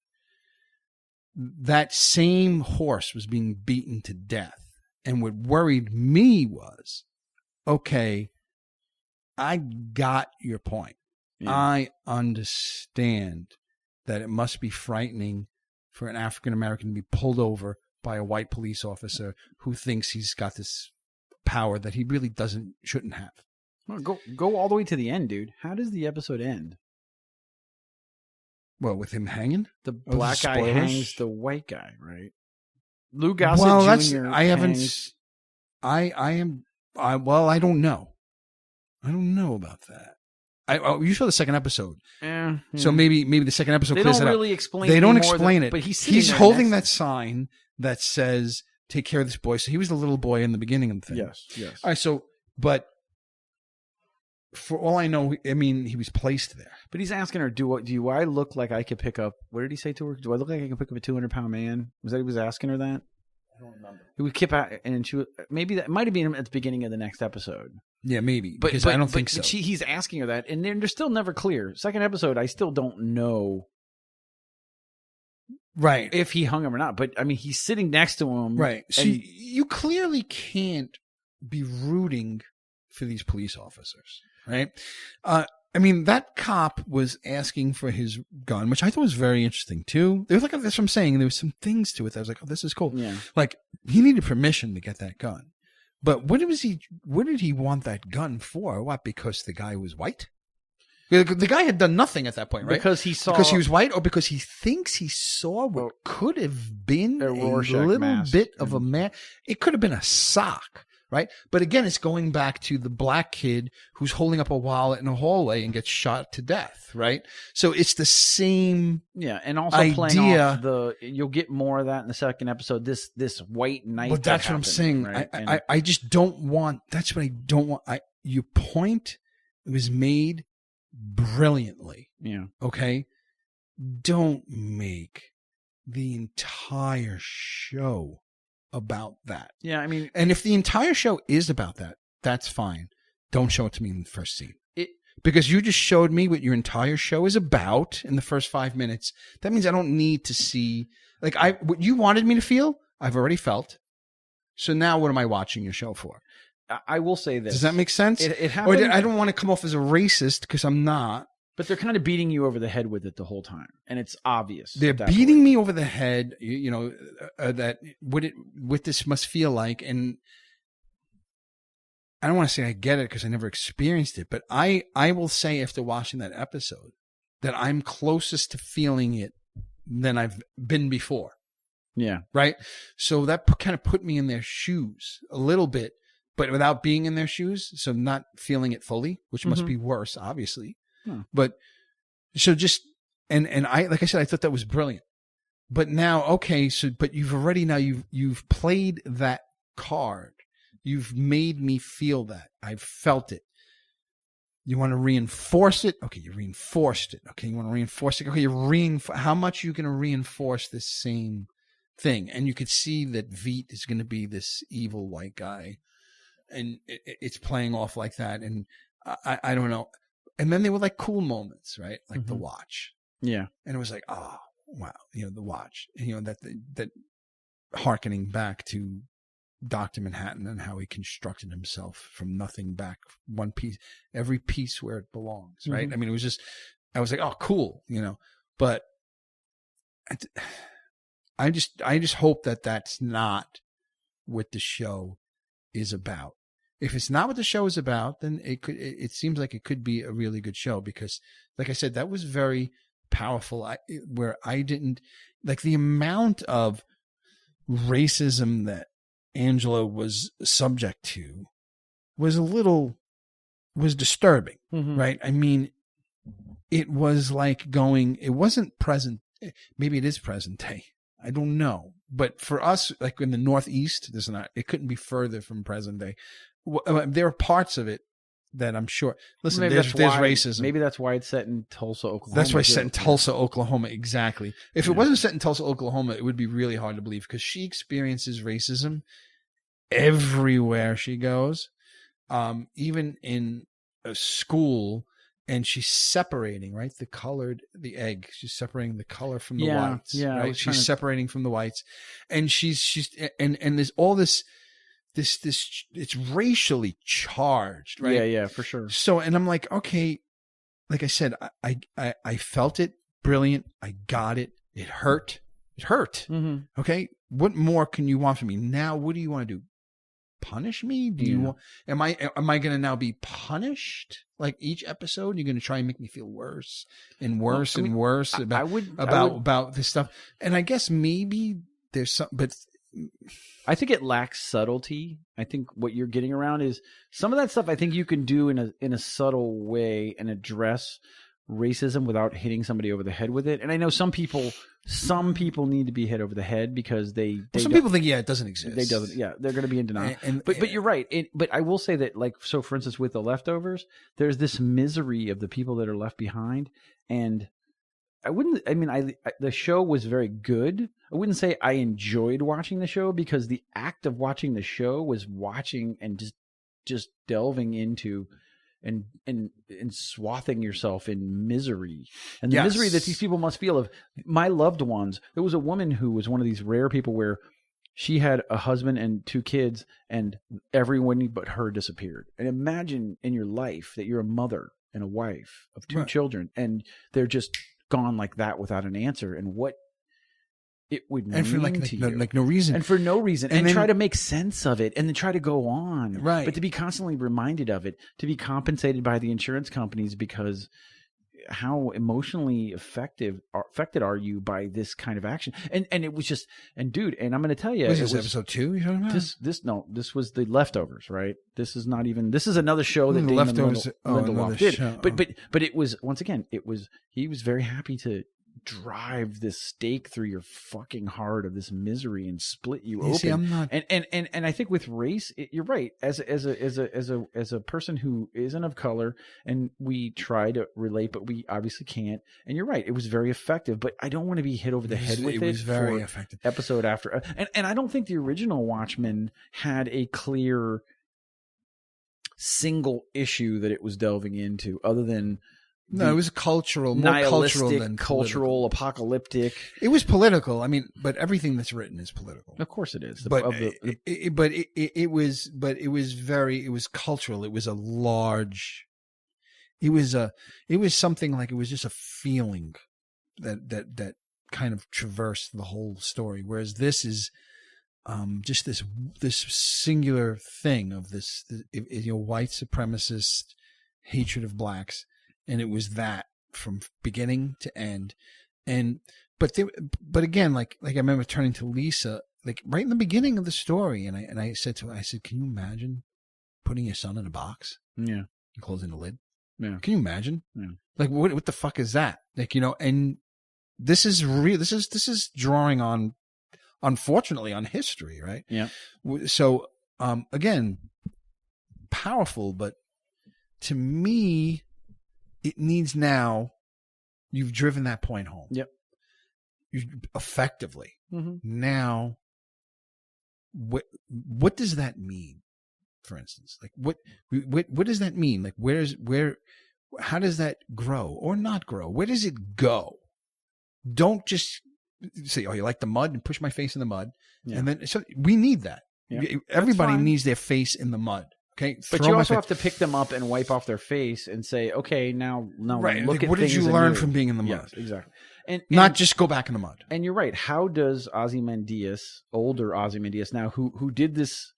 A: that same horse was being beaten to death. And what worried me was, okay, I got your point. Yeah. I understand that it must be frightening for an African American to be pulled over by a white police officer who thinks he's got this power that he really shouldn't have.
B: Well, go all the way to the end, dude. How does the episode end?
A: Well, with him hanging?
B: The black guy hangs the white guy, right? Lou Gossett Jr.
A: I don't know. I don't know about that. You saw the second episode. Yeah. So maybe the second episode clears it up.
B: They don't really explain it.
A: They don't explain it.
B: But he's
A: holding that sign that says, take care of this boy. So he was the little boy in the beginning of the thing.
B: Yes.
A: All right, so, but for all I know, I mean, he was placed there.
B: But he's asking her, do I look like I could pick up, what did he say to her? Do I look like I can pick up a 200-pound man? Was that he was asking her that?
A: I don't remember.
B: He would keep out, and she would, maybe that might have been at the beginning of the next episode.
A: Yeah, maybe. Because I don't think so.
B: He's asking her that, and they're still never clear. Second episode, I still don't know.
A: Right.
B: If he hung him or not. But, I mean, he's sitting next to him.
A: Right. So you clearly can't be rooting for these police officers, right? I mean, that cop was asking for his gun, which I thought was very interesting, too. There was that's what I'm saying. There was some things to it that I was like, oh, this is cool.
B: Yeah.
A: Like, he needed permission to get that gun. But what did he want that gun for? What, because the guy was white? The guy had done nothing at that point, right?
B: Because he was
A: white, or because he thinks he saw what could have been a little
B: mask.
A: Bit of a man. It could have been a sock, right? But again, it's going back to the black kid who's holding up a wallet in a hallway and gets shot to death, right? So it's the same
B: and also
A: idea.
B: Playing off you'll get more of that in the second episode, this white knight.
A: Well, that's what I'm saying. Right? I just don't want, that's what I don't want. Your point was made brilliantly.
B: Yeah.
A: Okay? Don't make the entire show about that.
B: Yeah, I mean,
A: and if the entire show is about that, that's fine. Don't show it to me in the first scene. Because you just showed me what your entire show is about in the first 5 minutes. That means I don't need to see, what you wanted me to feel, I've already felt. So now what am I watching your show for?
B: I will say this.
A: Does that make sense?
B: It happened,
A: or I don't want to come off as a racist because I'm not.
B: But they're kind of beating you over the head with it the whole time, and it's obvious.
A: They're beating me over the head. That what this must feel like, and I don't want to say I get it because I never experienced it, but I will say after watching that episode that I'm closest to feeling it than I've been before.
B: Yeah.
A: Right. So that kind of put me in their shoes a little bit, but without being in their shoes. So not feeling it fully, which must be worse, obviously. But so just, and I, like I said, I thought that was brilliant. But now, okay, so, but you've played that card. You've made me feel that. I've felt it. You want to reinforce it? Okay, you reinforced it. Okay, you want to reinforce it? Okay, how much are you going to reinforce this same thing? And you could see that Veet is going to be this evil white guy. And it's playing off like that. And I don't know. And then they were like cool moments, right? Like the watch.
B: Yeah.
A: And it was like, oh, wow. The watch. That hearkening back to Dr. Manhattan and how he constructed himself from nothing back one piece, every piece where it belongs, right? I mean, it was just, I was like, oh, cool, but I just hope that that's not what the show is about. If it's not what the show is about, then it seems like it could be a really good show because, like I said, that was very powerful. Where I didn't like the amount of racism that Angela was subject to was disturbing, right? I mean, it was like it wasn't present. Maybe it is present day. I don't know. But for us, like in the Northeast, it couldn't be further from present day. There are parts of it that I'm sure. Listen,
B: maybe
A: there's racism.
B: Maybe that's why it's set in Tulsa, Oklahoma.
A: That's why it's set in Tulsa, Oklahoma. Exactly. If it wasn't set in Tulsa, Oklahoma, it would be really hard to believe because she experiences racism everywhere she goes, even in a school, and she's separating, right? The egg. She's separating the color from the whites.
B: Yeah,
A: right. She's separating from the whites, and she's there's all this. It's racially charged, right?
B: Yeah, for sure.
A: So, and I'm like, okay, like I said, I felt it, brilliant. I got it. It hurt. Okay, what more can you want from me now? What do you want to do? Punish me? Do you want? Am I going to now be punished? Like each episode, you're going to try and make me feel worse and worse and worse about this stuff. And I guess maybe there's some, but
B: I think it lacks subtlety. I think what you're getting around is some of that stuff. I think you can do in a subtle way and address racism without hitting somebody over the head with it. And I know some people need to be hit over the head because some
A: people think it doesn't exist.
B: They're going to be in denial. But you're right. But I will say that, like, so for instance, with The Leftovers, there's this misery of the people that are left behind, and the show was very good. I wouldn't say I enjoyed watching the show because the act of watching the show was watching and just delving into and swathing yourself in misery and the misery that these people must feel of my loved ones. There was a woman who was one of these rare people where she had a husband and 2 kids and everyone but her disappeared. And imagine in your life that you're a mother and a wife of 2 children and they're just gone like that without an answer, and what it would mean
A: for
B: to you.
A: Like no reason.
B: And for no reason. And then try to make sense of it and then try to go on.
A: Right.
B: But to be constantly reminded of it, to be compensated by the insurance companies because how emotionally affected are you by this kind of action? And it was just, and dude, and I'm going to tell you.
A: Was this episode 2 you're talking about?
B: This was The Leftovers, right? This is another show that Damon Lindelof did.
A: Show.
B: But it was, once again, he was very happy to drive this stake through your fucking heart of this misery and split you open.
A: See, I'm not...
B: And I think with race, you're right. As a person who isn't of color, and we try to relate, but we obviously can't. And you're right. It was very effective, but I don't want to be hit over the head with it.
A: It was very effective.
B: Episode after, and I don't think the original Watchmen had a clear single issue that it was delving into, other than.
A: No, it was more cultural than
B: cultural, apocalyptic.
A: It was political. I mean, but everything that's written is political.
B: Of course, it is.
A: It was cultural. It was a large. It was something like it was just a feeling that kind of traversed the whole story. Whereas this is just this singular thing of this white supremacist hatred of blacks. And it was that from beginning to end. But again, like I remember turning to Lisa, like right in the beginning of the story, and I said to her, I said, "Can you imagine putting your son in a box?
B: Yeah.
A: And closing the lid?
B: Yeah.
A: Can you imagine?
B: Yeah.
A: Like what the fuck is that? Like, and this is real. This is drawing on, unfortunately, on history, right?
B: Yeah.
A: So, again, powerful, but to me, it needs now. You've driven that point home.
B: Yep.
A: You effectively.
B: Mm-hmm.
A: Now, what does that mean? For instance, like what does that mean? Like how does that grow or not grow? Where does it go? Don't just say, "Oh, you like the mud?" and push my face in the mud. Yeah. And then so we need that. Yeah. Everybody needs their face in the mud. Okay,
B: but you also have to pick them up and wipe off their face and say, "Okay, now
A: right.
B: Look at
A: what did you learn from being in the mud?"
B: Yes, exactly.
A: And not just go back in the mud.
B: And you're right. How does Ozymandias, older Ozymandias now, who did this?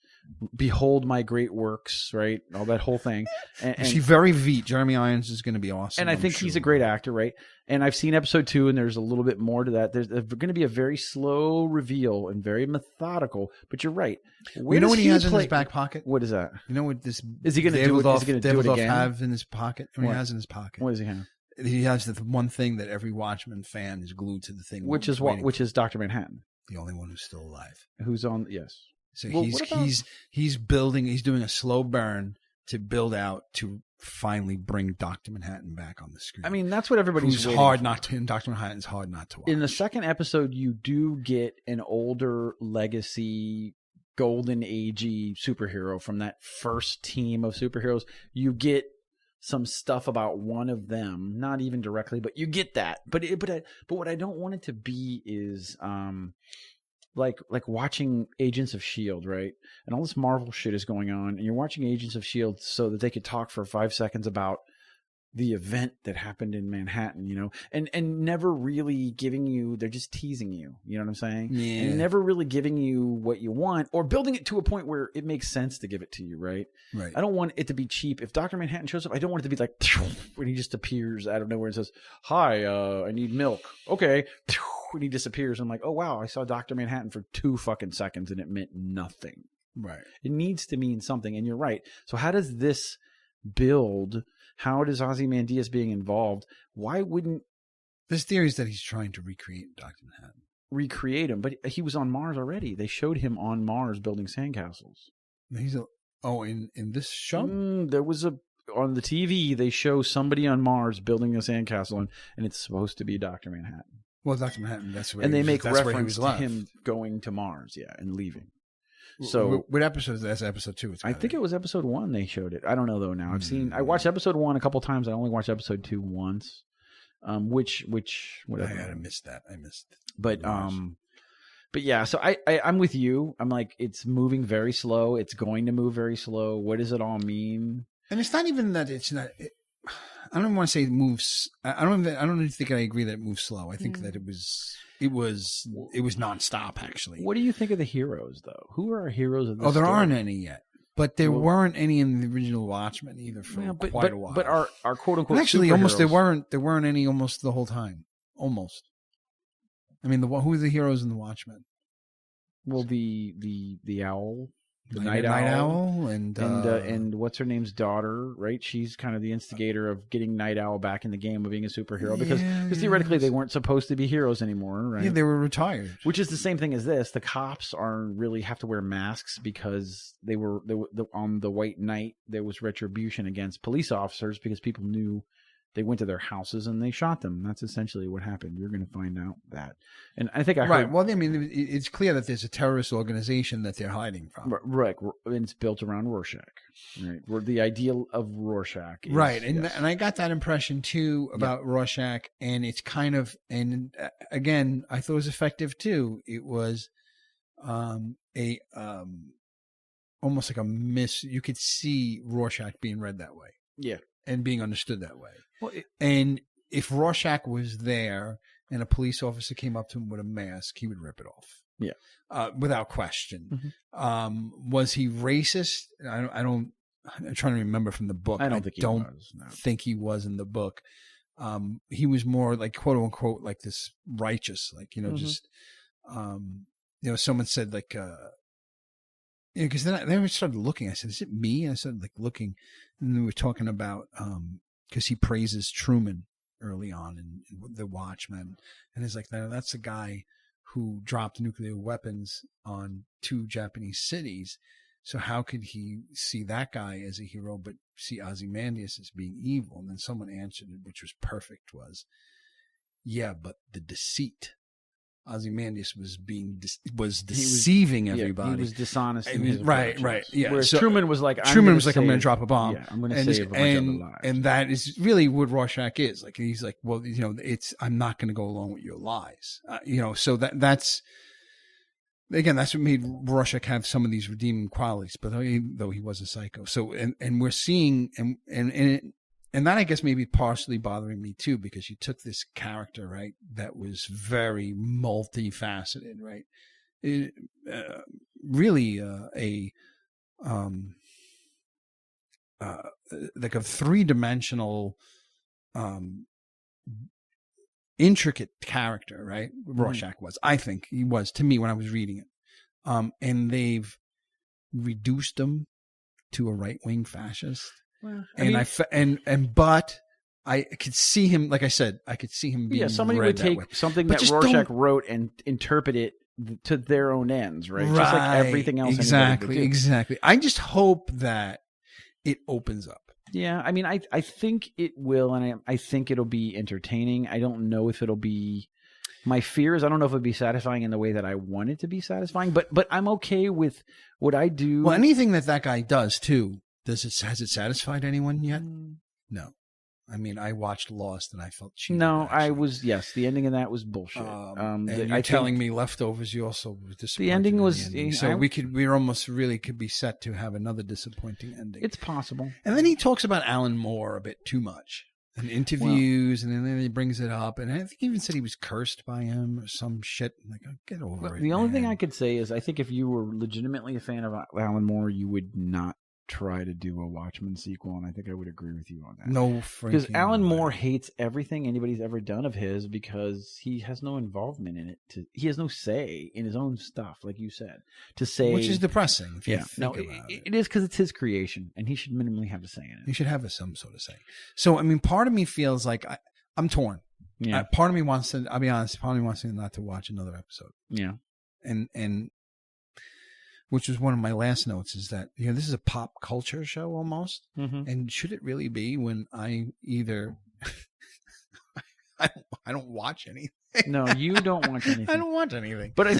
B: Behold my great works, right? All that whole thing. And
A: see, very Veet. Jeremy Irons is going to be awesome.
B: And I think he's a great actor, right? And I've seen episode 2, and there's a little bit more to that. There's going to be a very slow reveal and very methodical. But you're right.
A: You know what he has in his back pocket?
B: What is that?
A: You know what this?
B: Is he going to do it? Is he going to do it again?
A: Have in his pocket? What he has in his pocket?
B: What does he have?
A: He has the one thing that every Watchmen fan is glued to the thing.
B: Which is Dr. Manhattan,
A: the only one who's still alive.
B: Who's on? Yes.
A: So he's building. He's doing a slow burn to build out to finally bring Dr. Manhattan back on the screen.
B: I mean, that's what everybody's
A: waiting for. Dr. Manhattan's hard not to watch.
B: In the second episode, you do get an older legacy, golden agey superhero from that first team of superheroes. You get some stuff about one of them, not even directly, but you get that. But what I don't want it to be is like watching Agents of S.H.I.E.L.D., right? And all this Marvel shit is going on, and you're watching Agents of S.H.I.E.L.D. so that they could talk for 5 seconds about the event that happened in Manhattan, and never really giving you, they're just teasing you, you know what I'm saying?
A: Yeah.
B: And never really giving you what you want, or building it to a point where it makes sense to give it to you, right?
A: Right.
B: I don't want it to be cheap. If Dr. Manhattan shows up, I don't want it to be like, when he just appears out of nowhere and says, "Hi, I need milk." Okay. When he disappears, I'm like, "Oh wow, I saw Dr. Manhattan for 2 fucking seconds and it meant nothing."
A: Right.
B: It needs to mean something, and you're right. So how does this build? How does Ozymandias being involved? Why wouldn't
A: this theory is that he's trying to recreate Dr. Manhattan?
B: Recreate him, but he was on Mars already. They showed him on Mars building sandcastles.
A: In this show?
B: There was on the TV, they show somebody on Mars building a sandcastle, and it's supposed to be Dr. Manhattan.
A: Well, Dr. Manhattan, that's where
B: and they make reference to him going to Mars, and leaving. So
A: what episode is that? That's episode 2.
B: I think it was episode 1 they showed it. I don't know though now. I watched episode 1 a couple times. I only watched episode 2 once. Which whatever.
A: I missed that. I missed.
B: But yeah, so I'm with you. I'm like, it's moving very slow. It's going to move very slow. What does it all mean?
A: And it's not even that it's not. I don't even want to say it moves. I don't even think I agree that it moves slow. I think that it was nonstop, actually.
B: What do you think of the heroes, though? Who are our heroes of this
A: there
B: story?
A: aren't any yet. But there weren't any in the original Watchmen either for quite a while.
B: But our quote unquote
A: and actually almost there weren't any almost the whole time. Almost. I mean, who are the heroes in the Watchmen?
B: Well, the owl. The night
A: owl
B: and what's her name's daughter, right? She's kind of the instigator of getting Night Owl back in the game of being a superhero because theoretically they weren't supposed to be heroes anymore, right?
A: Yeah, they were retired.
B: Which is the same thing as this. The cops really have to wear masks because they were on the White Knight. There was retribution against police officers because people knew. They went to their houses and they shot them. That's essentially what happened. You're going to find out that. And I think I heard...
A: Right. Well, I mean, it's clear that there's a terrorist organization that they're hiding from.
B: Right. And it's built around Rorschach. Right. Where the ideal of Rorschach is...
A: Right. And I got that impression, too, about Rorschach. And it's kind of... And again, I thought it was effective, too. It was almost like a miss... You could see Rorschach being read that way.
B: Yeah.
A: And being understood that way.
B: Well,
A: and if Rorschach was there and a police officer came up to him with a mask, he would rip it off.
B: Yeah.
A: Without question.
B: Mm-hmm.
A: Was he racist? I'm trying to remember from the book.
B: I don't think he was. No.
A: Think he was in the book. he was more like quote unquote like this righteous, like just someone said like because then I started looking. I said, "Is it me?" And I started like looking, and we were talking about because he praises Truman early on in the Watchmen, and it's like that's the guy who dropped nuclear weapons on 2 Japanese cities. So how could he see that guy as a hero, but see Ozymandias as being evil? And then someone answered it, which was perfect, was, yeah, but the deceit. Ozymandias was deceiving everybody.
B: He was dishonest in his
A: right. Yeah.
B: Whereas Truman was like,
A: I'm going to drop a bomb.
B: Yeah, I'm going to save a bunch of other lives.
A: And that is really what Rorschach is. Like, he's like, well, I'm not going to go along with your lies. So that's, again, that's what made Rorschach have some of these redeeming qualities, but though he was a psycho. So, and we're seeing, and that I guess maybe partially bothering me too, because you took this character, right, that was very multifaceted, right? Really like a 3-dimensional, intricate character, right? Rorschach was. I think he was to me when I was reading it. And they've reduced him to a right-wing fascist. Well, but I could see him, like I said, I could see him being
B: somebody would take something that Rorschach wrote and interpret it to their own ends, right? Just like everything else.
A: Exactly. I just hope that it opens up.
B: Yeah, I mean, I think it will, and I think it'll be entertaining. I don't know if it'll be. My fear is I don't know if it'll be satisfying in the way that I want it to be satisfying, but I'm okay with what I do.
A: Well, anything that guy does too. Has it satisfied anyone yet? No. I mean, I watched Lost and I felt cheated.
B: No, the ending of that was bullshit.
A: And you're telling me Leftovers, you also were disappointed.
B: The ending was
A: so we almost really could be set to have another disappointing ending.
B: It's possible.
A: And then he talks about Alan Moore a bit too much in interviews, and then he brings it up, and I think he even said he was cursed by him or some shit. Like, get over it.
B: The only thing I could say is I think if you were legitimately a fan of Alan Moore, you would not try to do a Watchmen sequel, and I think I would agree with you on that.
A: No,
B: because Alan Moore hates everything anybody's ever done of his because he has no involvement in it. He has no say in his own stuff, like you said. Which
A: is depressing. If you think about
B: it is because it's his creation, and he should minimally have a say in it.
A: He should have some sort of say. So, I mean, part of me feels like I'm torn.
B: Yeah.
A: Part of me wants to. I'll be honest. Part of me wants to not to watch another episode.
B: Yeah.
A: And which was one of my last notes, is that, this is a pop culture show almost.
B: Mm-hmm.
A: And should it really be when I either, I don't watch anything.
B: No, you don't watch anything.
A: I don't watch anything.
B: But I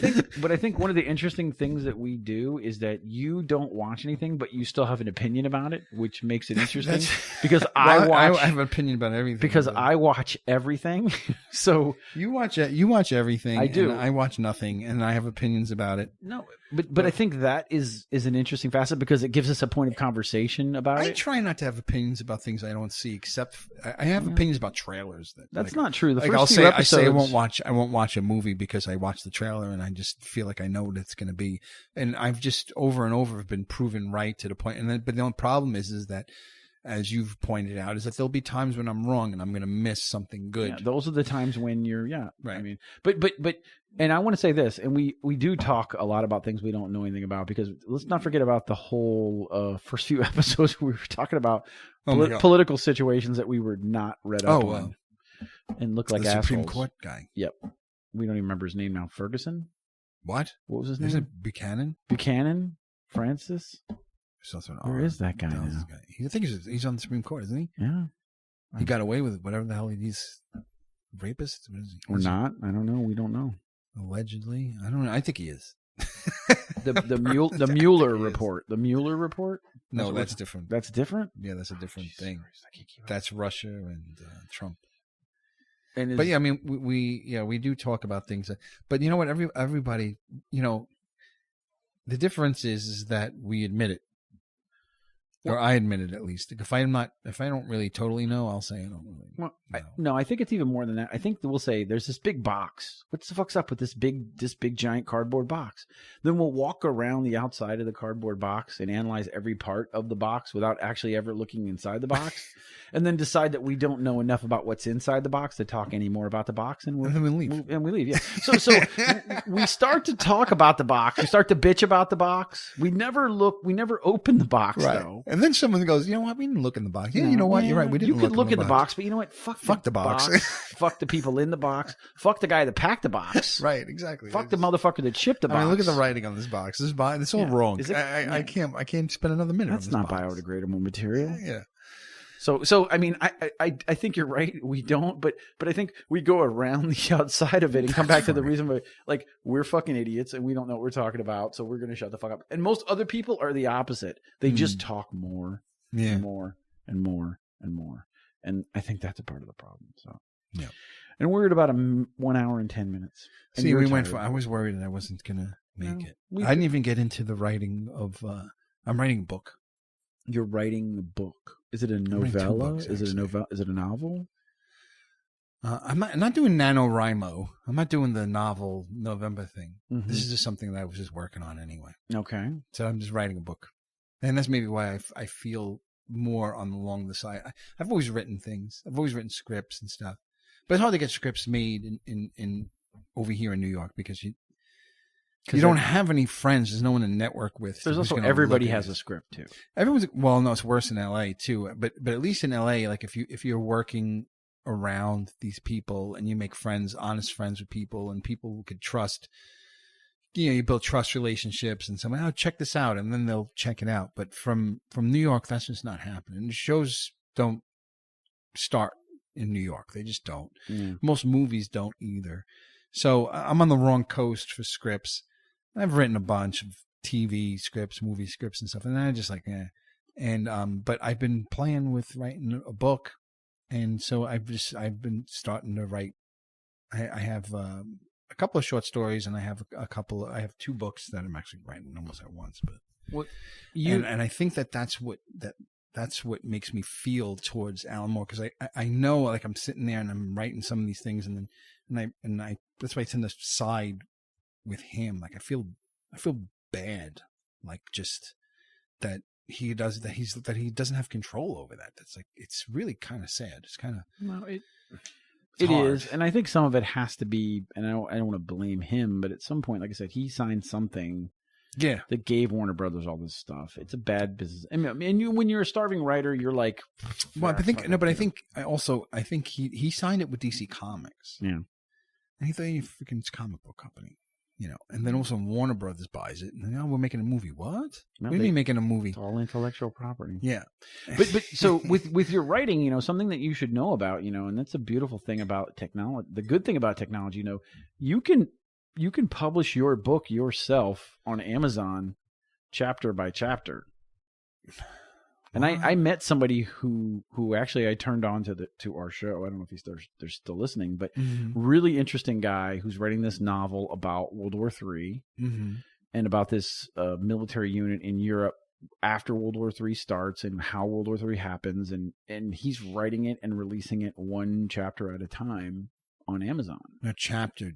B: think one of the interesting things that we do is that you don't watch anything, but you still have an opinion about it, which makes it interesting. Because I
A: have an opinion about everything.
B: Because I watch everything. So
A: you watch everything.
B: I do.
A: And I watch nothing, and I have opinions about it.
B: No, but I think that is an interesting facet because it gives us a point of conversation about it.
A: I try not to have opinions about things I don't see, except I have opinions about trailers.
B: That's not true. The
A: first
B: I'll say
A: episodes, I won't watch a movie because I watched the trailer and I just feel like I know what it's going to be. And I've just over and over been proven right to the point. But the only problem is that, as you've pointed out, is that there'll be times when I'm wrong and I'm going to miss something good.
B: Yeah, those are the times when you're,
A: right.
B: I mean, but, and I want to say this, and we do talk a lot about things we don't know anything about, because let's not forget about the whole first few episodes we were talking about political situations that we were not read up on. And look like assholes.
A: Supreme Court guy.
B: Yep. We don't even remember his name now. Ferguson?
A: What?
B: What was his name?
A: Is it Buchanan?
B: Buchanan? Francis? Where is that guy now?
A: I think he's on the Supreme Court, isn't he?
B: Yeah.
A: He got away with whatever the hell he's rapist. What is he?
B: Or not? I don't know. We don't know.
A: Allegedly, I don't know. I think he is.
B: the Mueller report. The Mueller report?
A: No, that's different.
B: That's different?
A: Yeah, that's a different thing. That's Russia and Trump.
B: But
A: yeah, I mean, we do talk about things, but you know what? Everybody, the difference is that we admit it. Or I admit it at least. If I don't really totally know, I'll say I don't really know.
B: No, I think it's even more than that. I think we'll say there's this big box. What the fuck's up with this big giant cardboard box? Then we'll walk around the outside of the cardboard box and analyze every part of the box without actually ever looking inside the box, and then decide that we don't know enough about what's inside the box to talk any more about the box, and then we leave. We leave. Yeah. So we start to talk about the box. We start to bitch about the box. We never open the box though.
A: And then someone goes, you know what? We didn't look in the box. Yeah, you know what? You're right. We didn't.
B: You could look in the box, but you know what? Fuck the box. Fuck the people in the box. Fuck the guy that packed the box.
A: Right. Exactly.
B: Fuck the motherfucker that shipped the box.
A: I mean, look at the writing on this box. It's all wrong. I can't spend another minute.
B: That's
A: on
B: not
A: box.
B: biodegradable material.
A: Yeah.
B: So I mean, I think you're right. We don't, but I think we go around the outside of it and come back to the reason why, like, we're fucking idiots and we don't know what we're talking about, so we're gonna shut the fuck up. And most other people are the opposite. They just talk more, and more, and more, and more. And I think that's a part of the problem. So
A: yeah.
B: And we're at about 1 hour and 10 minutes. And
A: see, we went for. I was worried that I wasn't gonna make it. I didn't even get into the writing of. I'm writing a book.
B: You're writing a book. Is it a novella? Is it a novella? Is it a novel?
A: I'm not doing NaNoWriMo. I'm not doing the novel November thing. Mm-hmm. This is just something that I was just working on anyway.
B: Okay.
A: So I'm just writing a book. And that's maybe why I feel more along the side. I've always written things. I've always written scripts and stuff. But it's hard to get scripts made in over here in New York because you don't have any friends. There's no one to network with.
B: There's also everybody has a script too.
A: No, it's worse in LA too. But at least in LA, like if you're working around these people and you make friends, honest friends with people, and people who could trust, you build trust relationships, and someone, check this out, and then they'll check it out. But from New York, that's just not happening. The shows don't start in New York. They just don't. Most movies don't either. So I'm on the wrong coast for scripts. I've written a bunch of TV scripts, movie scripts and stuff, and I just like, And but I've been playing with writing a book, and so I've been starting to write. I have a couple of short stories, and I have I have 2 books that I'm actually writing almost at once. But and I think that's what makes me feel towards Alan Moore, because I know, like, I'm sitting there and I'm writing some of these things, and I that's why I tend to side with him. Like, I feel bad, like, just that he doesn't have control over that. That's like, it's really kind of sad. It's kind of
B: it is, and I think some of it has to be, and I don't want to blame him, but at some point, like I said, he signed something.
A: Yeah,
B: that gave Warner Brothers all this stuff. It's a bad business. I mean, when you're a starving writer, you're like,
A: well, I think he signed it with DC Comics.
B: Yeah,
A: and he thought he freaking comic book company, and then also Warner Brothers buys it, and then, we're making a movie. What? What do you mean making a movie?
B: It's all intellectual property.
A: Yeah,
B: but so with your writing, something that you should know about, and that's a beautiful thing about technology. The good thing about technology, you can publish your book yourself on Amazon chapter by chapter. And I met somebody who actually I turned on to our show. I don't know if they're still listening, but really interesting guy who's writing this novel about World War III and about this military unit in Europe after World War III starts and how World War III happens. And he's writing it and releasing it 1 chapter at a time on Amazon.
A: A chapter.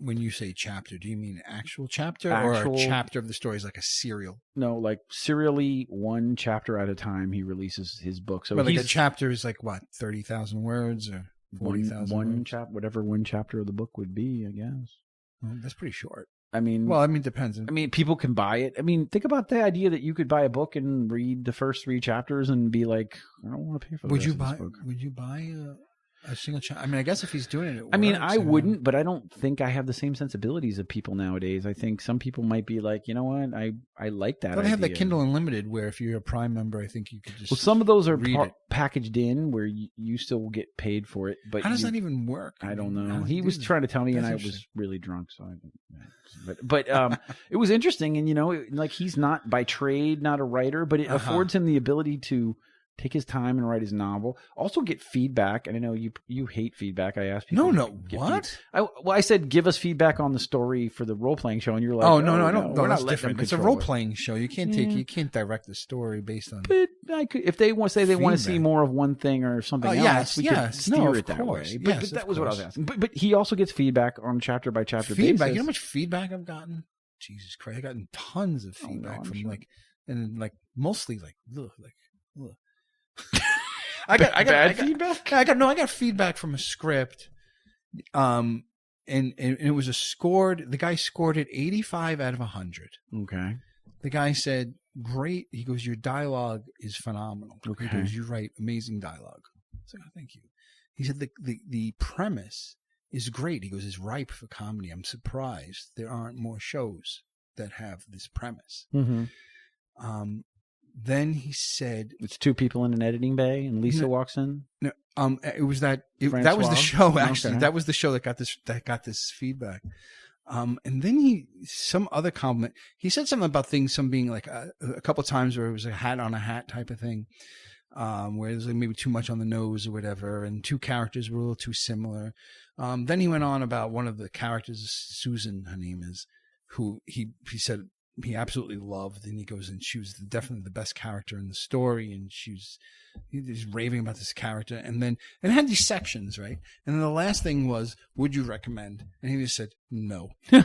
A: When you say chapter, do you mean actual chapter or a chapter of the story is like a serial?
B: No, like serially 1 chapter at a time. He releases his book. So
A: like a chapter is like what, 30,000 words or 40,000
B: one chapter, whatever 1 chapter of the book would be, I guess.
A: Well, that's pretty short.
B: I mean,
A: it depends.
B: I mean, people can buy it. I mean, think about the idea that you could buy a book and read the first 3 chapters and be like, I don't want to pay for the rest of this book.
A: Would you buy a single chapter? I mean, I guess if he's doing it,
B: I mean, I wouldn't, but I don't think I have the same sensibilities of people nowadays. I think some people might be like, you know what, I like that.
A: They have that Kindle Unlimited where if you're a Prime member, I think you could just.
B: Well, some of those are packaged in where you still get paid for it. But
A: how does that even work?
B: I don't know. He was trying to tell me, and I was really drunk, so I didn't. But it was interesting, and like he's not by trade not a writer, but it affords him the ability to take his time and write his novel. Also get feedback. And I know you hate feedback. I asked people.
A: What?
B: I said give us feedback on the story for the role playing show, and you're like,
A: oh no, I don't.
B: We're
A: No,
B: not
A: that's
B: letting
A: different.
B: them
A: It's a
B: control
A: role playing show. You can't you can't direct the story based on.
B: But I could, if they want to say they want to see more of one thing or something else, we could steer it that way. But that was what I was asking. But he also gets feedback on chapter by chapter
A: feedback.
B: basis.
A: You know how much feedback I've gotten? Jesus Christ, I've gotten tons of feedback from sure. Mostly ugh. I got feedback. I got feedback from a script, and it was the guy scored it 85 out of 100.
B: Okay.
A: The guy said, "Great." He goes, "Your dialogue is phenomenal."
B: Okay.
A: He goes, "You write amazing dialogue." I was like, "Oh, thank you." He said, "The premise is great." He goes, "It's ripe for comedy. I'm surprised there aren't more shows that have this premise."
B: Mm-hmm.
A: Then he said,
B: "It's two people in an editing bay, and Lisa walks in."
A: No, it was that was the show. Actually,
B: okay.
A: That was the show that got this feedback. And then some other compliment. He said something about some being like a couple of times where it was a hat on a hat type of thing, where it was like maybe too much on the nose or whatever, and two characters were a little too similar. Then he went on about one of the characters, Susan, her name is, who he said he absolutely loved, and he goes, and she was definitely the best character in the story, and he's raving about this character, and then it had these sections, right? And then the last thing was, would you recommend? And he just said no.
B: All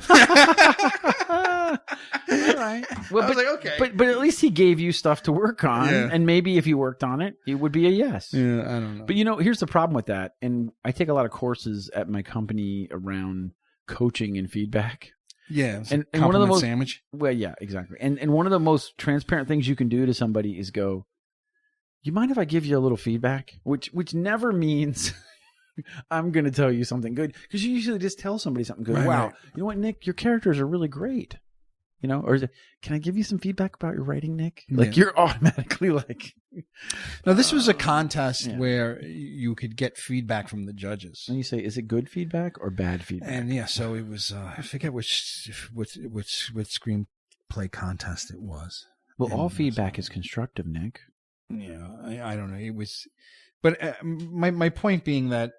B: right. Well,
A: I was like, okay,
B: but at least he gave you stuff to work on, and maybe if you worked on it, it would be a yes.
A: Yeah, I don't know.
B: But here's the problem with that, and I take a lot of courses at my company around coaching and feedback.
A: Yeah,
B: and one of the most
A: sandwich.
B: Well, yeah, exactly. And one of the most transparent things you can do to somebody is go, "You mind if I give you a little feedback?" Which never means I'm going to tell you something good, because you usually just tell somebody something good.
A: Right,
B: wow,
A: right.
B: You know what, Nick, your characters are really great. Or is it, can I give you some feedback about your writing, Nick? Like you're automatically like.
A: No, this was a contest where you could get feedback from the judges.
B: And you say, is it good feedback or bad feedback?
A: And so it was. I forget which screenplay contest it was.
B: Well, all feedback is constructive, Nick.
A: Yeah, I don't know. It was, but my point being that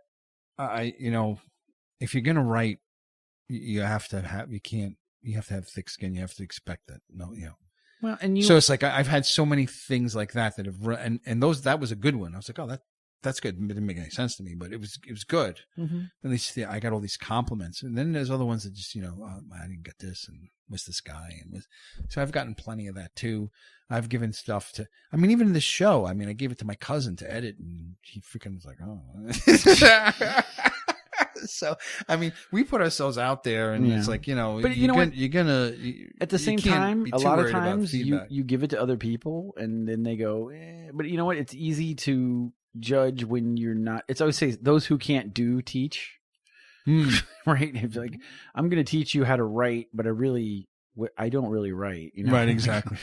A: if you're gonna write, you have to have thick skin. You have to expect that. Well, so it's like I've had so many things like that have run, and that was a good one. I was like, oh, that's good. It didn't make any sense to me, but it was good. Mm-hmm. At least I got all these compliments, and then there's other ones that just I didn't get this, and miss this guy, so I've gotten plenty of that too. I've given stuff to. I mean, even in this show, I gave it to my cousin to edit, and he freaking was like, oh. So we put ourselves out there, and it's like
B: but
A: you're gonna
B: at the same time, a lot of times you give it to other people, and then they go, but you know what? It's easy to judge when you're not. It's always say those who can't do teach, right? It's like I'm going to teach you how to write, but I don't really write,
A: Right, exactly.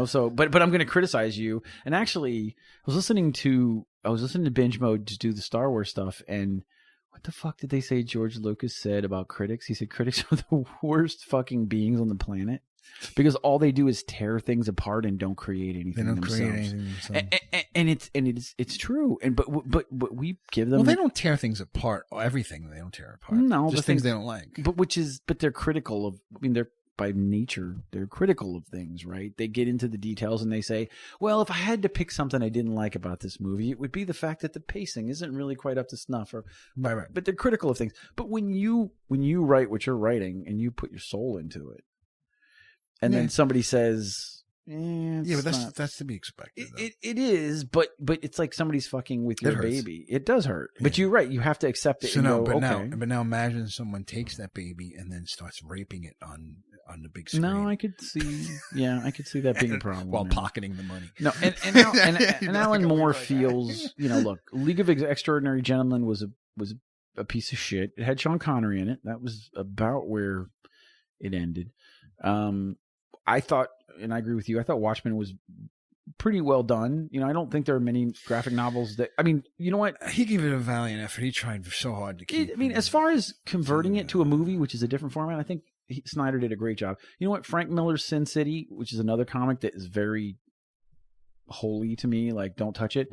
B: So but I'm going to criticize you. And actually, I was listening to Binge Mode to do the Star Wars stuff, and what the fuck did they say George Lucas said about critics? He said critics are the worst fucking beings on the planet because all they do is tear things apart and don't create anything themselves. And it's true. And but we give them.
A: Well, they don't tear things apart. Everything they don't tear apart.
B: No,
A: just things they don't like.
B: But they're critical of. They're by nature, they're critical of things, right? They get into the details and they say, well, if I had to pick something I didn't like about this movie, it would be the fact that the pacing isn't really quite up to snuff.
A: Right.
B: But they're critical of things. But when you write what you're writing and you put your soul into it, and then somebody says,
A: but that's to be expected.
B: It is, but it's like somebody's fucking with your baby. It does hurt. Yeah. But you're right. You have to accept it.
A: Now imagine someone takes that baby and then starts raping it on the big screen.
B: No, I could see. Yeah, I could see that being a problem
A: while pocketing the money.
B: No, and Alan Moore feels. Look, League of Extraordinary Gentlemen was a piece of shit. It had Sean Connery in it. That was about where it ended. I thought, and I agree with you, I thought Watchmen was pretty well done. I don't think there are many graphic novels that, you know what?
A: He gave it a valiant effort. He tried so hard to keep it.
B: As far as converting it to a movie, which is a different format, I think Snyder did a great job. You know what? Frank Miller's Sin City, which is another comic that is very holy to me, like don't touch it.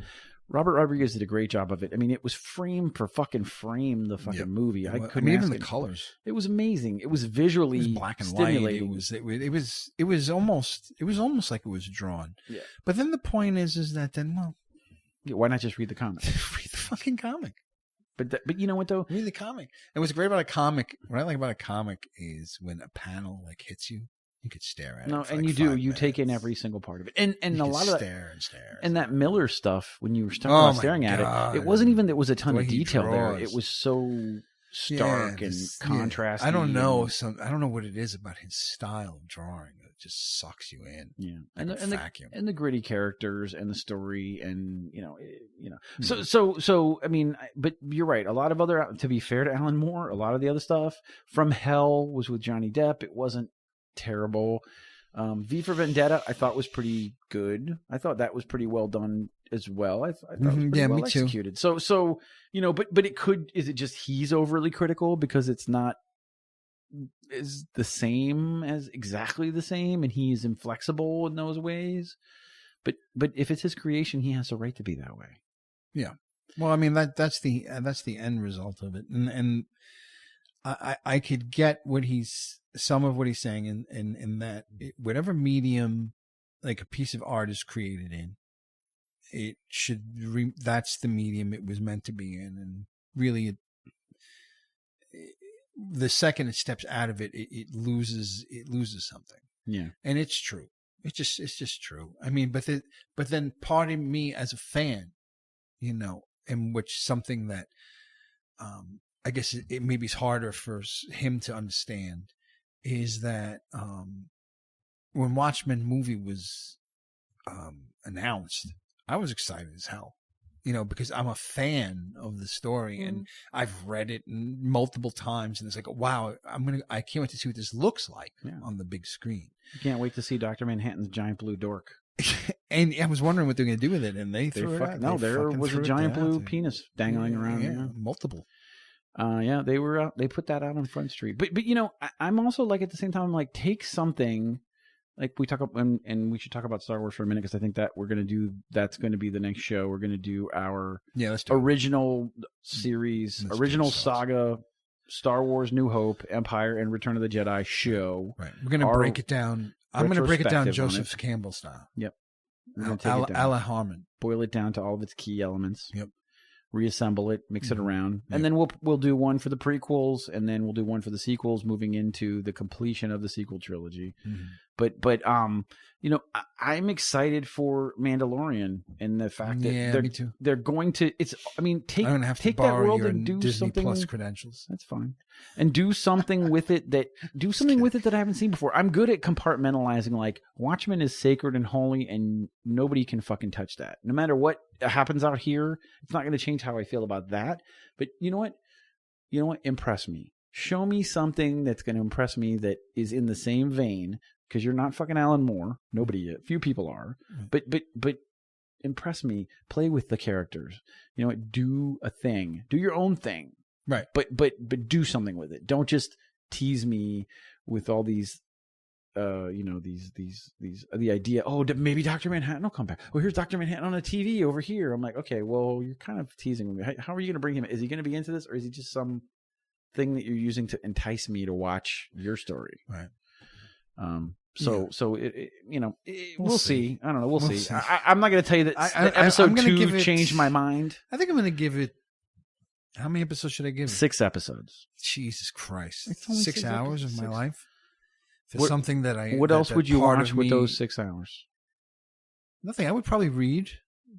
B: Robert Rodriguez did a great job of it. I mean, it was frame for fucking frame, the fucking movie. I couldn't
A: even the colors.
B: It was amazing. It was visually
A: black and
B: stimulating.
A: White. It was almost like it was drawn.
B: Yeah.
A: But then the point is that then
B: why not just read the comic?
A: Read the fucking comic.
B: But you know what though?
A: Read the comic. And what's great about a comic, what I like about a comic is when a panel like hits you. You could stare at it.
B: No,
A: for
B: and
A: like
B: you do.
A: 5
B: You
A: minutes.
B: take in every single part of it, and
A: you
B: a lot of
A: stare and stare.
B: And that Miller stuff, when you were staring at it, it wasn't even there was a ton of detail there. It was so stark and contrasty.
A: I don't know. I don't know what it is about his style of drawing. It just sucks you in.
B: Yeah,
A: like
B: and the gritty characters and the story, and So I mean, but you're right. A lot of other, to be fair to Alan Moore, a lot of the other stuff From Hell was with Johnny Depp. It wasn't terrible. V for Vendetta, I thought was pretty good. I thought that was pretty well done as well. I thought it was pretty well executed. Too. So but it could. Is it just he's overly critical because it's not is the same as exactly the same, and he's inflexible in those ways? But if it's his creation, he has a right to be that way.
A: Yeah. Well, I mean that's the end result of it, and I could get some of what he's saying in that whatever medium like a piece of art is created in, it should that's the medium it was meant to be in, and really the second it steps out of it, it loses something.
B: Yeah, and
A: it's true. It's just true. I mean, but then part of me as a fan, in which something that I guess it maybe is harder for him to understand is that when Watchmen movie was announced, I was excited as hell, because I'm a fan of the story and I've read it multiple times, and it's like, wow, I can't wait to see what this looks like on the big screen.
B: You can't wait to see Dr. Manhattan's giant blue dork.
A: And I was wondering what they're going to do with it, and they threw it out.
B: No, there was a giant blue penis dangling around.
A: Yeah, multiple.
B: They put that out on Front Street. But I'm also like at the same time like take something like we talk about, and we should talk about Star Wars for a minute because I think that that's going to be the next show. We're going to do our original series, original saga, Star Wars, New Hope, Empire, and Return of the Jedi show.
A: Right. We're going to break it down. I'm going to break it down Joseph Campbell style.
B: Yep.
A: A la Harmon.
B: Boil it down to all of its key elements.
A: Yep.
B: Reassemble it, mix it around, and then we'll do one for the prequels, and then we'll do one for the sequels, moving into the completion of the sequel trilogy. Mm-hmm. But I'm excited for Mandalorian and the fact that they're going to. Take that world and do
A: Disney
B: something.
A: Plus credentials.
B: That's fine, and do something with it that I haven't seen before. I'm good at compartmentalizing. Like Watchmen is sacred and holy, and nobody can fucking touch that. No matter what happens out here, it's not going to change how I feel about that. But you know what? Impress me. Show me something that's going to impress me that is in the same vein. Because you're not fucking Alan Moore. Nobody, few people are. But impress me. Play with the characters. Do a thing. Do your own thing.
A: Right.
B: But do something with it. Don't just tease me with all these. The idea. Oh, maybe Dr. Manhattan will come back. Well, here's Dr. Manhattan on a TV over here. I'm like, okay, well, you're kind of teasing me. How are you going to bring him? Is he going to be into this, or is he just some thing that you're using to entice me to watch your story?
A: Right.
B: We'll see. I don't know. We'll see. I'm not going to tell you that episode 2 changed my mind.
A: I think I'm going to give it. How many episodes should I give it?
B: 6 episodes.
A: Jesus Christ! 6 hours of my life for something that I.
B: What else would you watch with those 6 hours?
A: Nothing. I would probably read.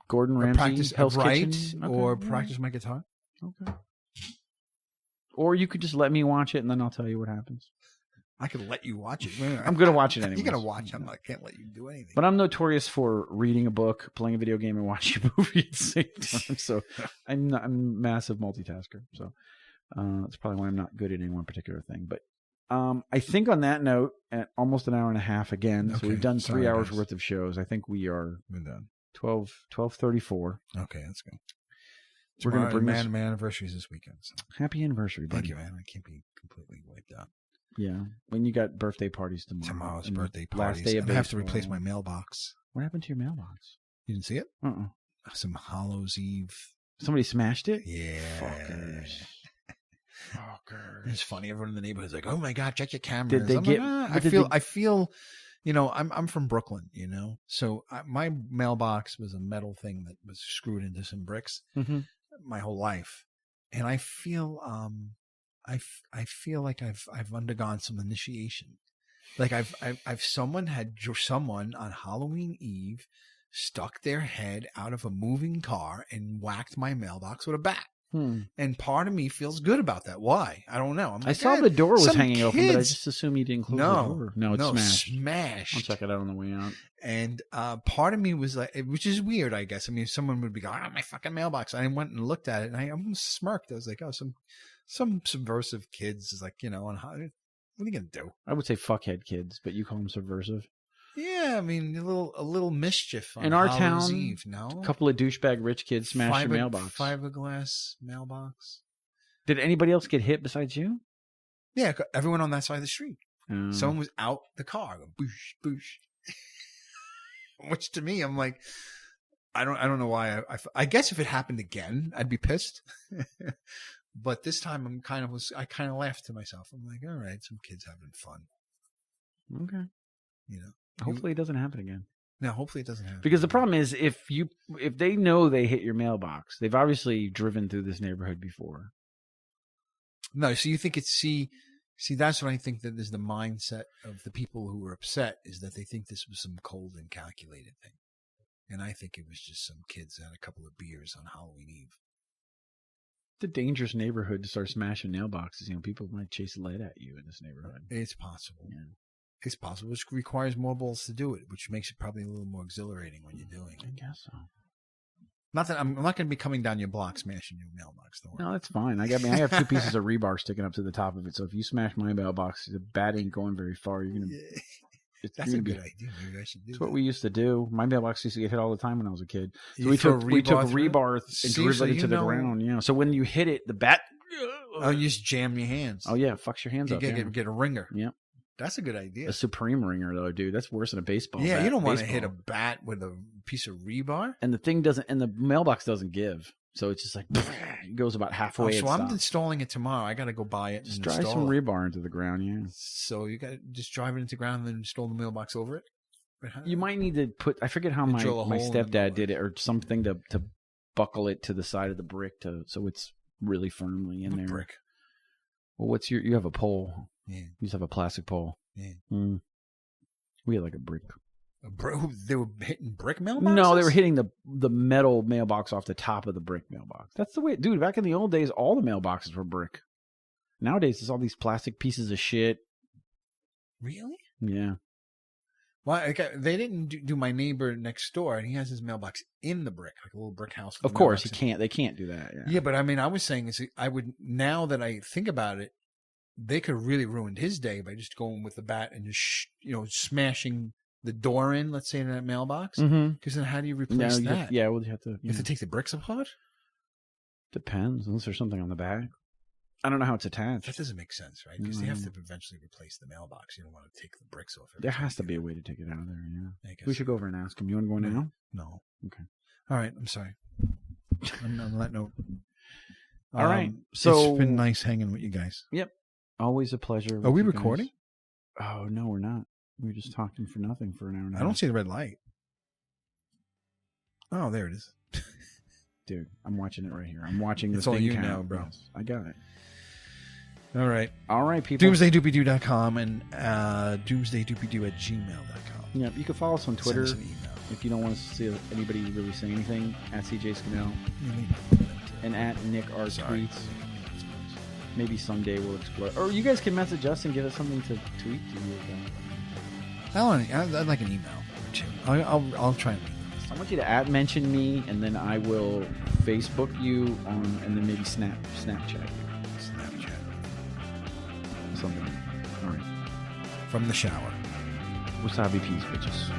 B: Gordon Ramsay, Hell's Kitchen,
A: or practice my guitar.
B: Okay. Or you could just let me watch it, and then I'll tell you what happens.
A: I could let you watch it.
B: I'm going to watch it anyway.
A: You're going to watch it. I can't let you do anything.
B: But I'm notorious for reading a book, playing a video game, and watching a movie at the same time. So I'm a massive multitasker. So that's probably why I'm not good at any one particular thing. But I think on that note, at almost an hour and a half again, so we've done 3 hours worth of shows. I think we're done. 12:34.
A: Okay, let's go.
B: We're going to bring
A: my anniversaries this weekend. So.
B: Happy anniversary, buddy.
A: Thank you, man. I can't be completely wiped out.
B: Yeah, when you got birthday parties tomorrow.
A: Tomorrow's birthday parties.
B: Last day of
A: I have to replace my mailbox.
B: What happened to your mailbox?
A: You didn't see it? Some Hallows Eve.
B: Somebody smashed it?
A: Yeah.
B: Fuckers.
A: It's funny. Everyone in the neighborhood's like, "Oh my God, check your cameras."
B: Did they get?
A: Like, I feel, you know, I'm from Brooklyn, you know, so my mailbox was a metal thing that was screwed into some bricks my whole life, and I feel, I feel like I've undergone some initiation. Like someone on Halloween Eve stuck their head out of a moving car and whacked my mailbox with a bat. And part of me feels good about that. Why? I don't know.
B: I saw the door was hanging open, but I just assumed you didn't close the door. No, it's
A: smashed.
B: I'll check it out on the way out.
A: And part of me was like, which is weird, I guess. I mean, someone would be going, "Oh, my fucking mailbox." I went and looked at it, and I almost smirked. I was like, "Oh, some subversive kids is like, you know, what are you gonna do?"
B: I would say fuckhead kids, but you call them subversive.
A: Yeah, I mean, a little mischief on
B: in our
A: Halloween's
B: town.
A: Eve, no?
B: A couple of douchebag rich kids smashed your mailbox.
A: Fiberglass mailbox.
B: Did anybody else get hit besides you?
A: Yeah, everyone on that side of the street. Someone was out the car, going, boosh, boosh. Which to me, I'm like, I don't know why. I guess if it happened again, I'd be pissed. But this time, I kind of laughed to myself. I'm like, all right, some kids having fun.
B: Okay.
A: You know.
B: Hopefully it doesn't happen again.
A: No, hopefully it doesn't happen.
B: Because the problem is, if they know they hit your mailbox, they've obviously driven through this neighborhood before.
A: No, so you think see, that's what I think that is the mindset of the people who were upset, is that they think this was some cold and calculated thing. And I think it was just some kids that had a couple of beers on Halloween Eve.
B: It's a dangerous neighborhood to start smashing mailboxes. You know, people might chase lead at you in this neighborhood.
A: It's possible.
B: Yeah.
A: It's possible, which requires more balls to do it, which makes it probably a little more exhilarating when you're doing it.
B: I guess so.
A: Not that I'm not going to be coming down your block smashing your mailbox. Don't worry.
B: No, that's fine. I have 2 pieces of rebar sticking up to the top of it. So if you smash my mailbox, the bat ain't going very far. You're gonna.
A: That's a good idea. Maybe I should do that.
B: That's what we used to do. My mailbox used to get hit all the time when I was a kid. So we
A: we
B: took rebar and driven it into the ground. Yeah. So when you hit it, the bat.
A: Oh, you just jam your hands.
B: Oh yeah, fucks your hands up.
A: Get a ringer.
B: Yep.
A: That's a good idea.
B: A supreme ringer, though, dude. That's worse than a baseball.
A: Yeah, you don't want to hit a bat with a piece of rebar.
B: And the mailbox doesn't give. So it's just like, it goes about halfway.
A: So I'm installing it tomorrow. I got to go buy it.
B: Just drive some rebar into the ground, yeah.
A: So you got to just drive it into the ground and then install the mailbox over it?
B: You might need to I forget how my stepdad did it, or something to buckle it to the side of the brick so it's really firmly in there.
A: Brick.
B: Well, you have a pole.
A: Yeah.
B: You just have a plastic pole.
A: Yeah.
B: We had like a brick.
A: They were hitting brick mailboxes?
B: No, they were hitting the metal mailbox off the top of the brick mailbox. That's the way, dude. Back in the old days, all the mailboxes were brick. Nowadays, it's all these plastic pieces of shit.
A: Really?
B: Yeah.
A: Well, they didn't do my neighbor next door, and he has his mailbox in the brick, like a little brick house.
B: Of course, they can't do that.
A: Yeah, but I mean, I was saying now that I think about it, they could have really ruined his day by just going with the bat and just, smashing the door in, let's say, in that mailbox. Because then how do you replace that?
B: You have to.
A: You have to take the bricks apart?
B: Depends, unless there's something on the back. I don't know how it's attached.
A: That doesn't make sense, right? Because they have to eventually replace the mailbox. You don't want to take the bricks off.
B: There has to be a way to take it out of there, yeah. We should go over and ask him. You want to go now?
A: No.
B: Okay.
A: All right. I'm sorry. On that note.
B: All right. So
A: it's been nice hanging with you guys.
B: Yep. Always a pleasure.
A: Are we recording?
B: Oh, no, we're not. We were just talking for nothing for an hour and a half.
A: I don't see the red light. Oh, there it is.
B: Dude, I'm watching it right here. I'm watching this.
A: It's all
B: thing
A: you
B: count.
A: now, bro.
B: Yes, I got it.
A: All right.
B: All right, people.
A: DoomsdayDoopyDoo.com and DoomsdayDoopyDoo@gmail.com.
B: Yeah, you can follow us on Twitter.
A: Send us an email.
B: If you don't want to see anybody really say anything, at CJ Scannell and at Nick R. Tweets. Maybe someday we'll explore. Or you guys can message us and give us something to tweet to you about.
A: I'd like an email or two. I'll try and
B: I want you to mention me, and then I will Facebook you and then maybe Snapchat you. Something. All right.
A: From the shower.
B: Wasabi peas, bitches.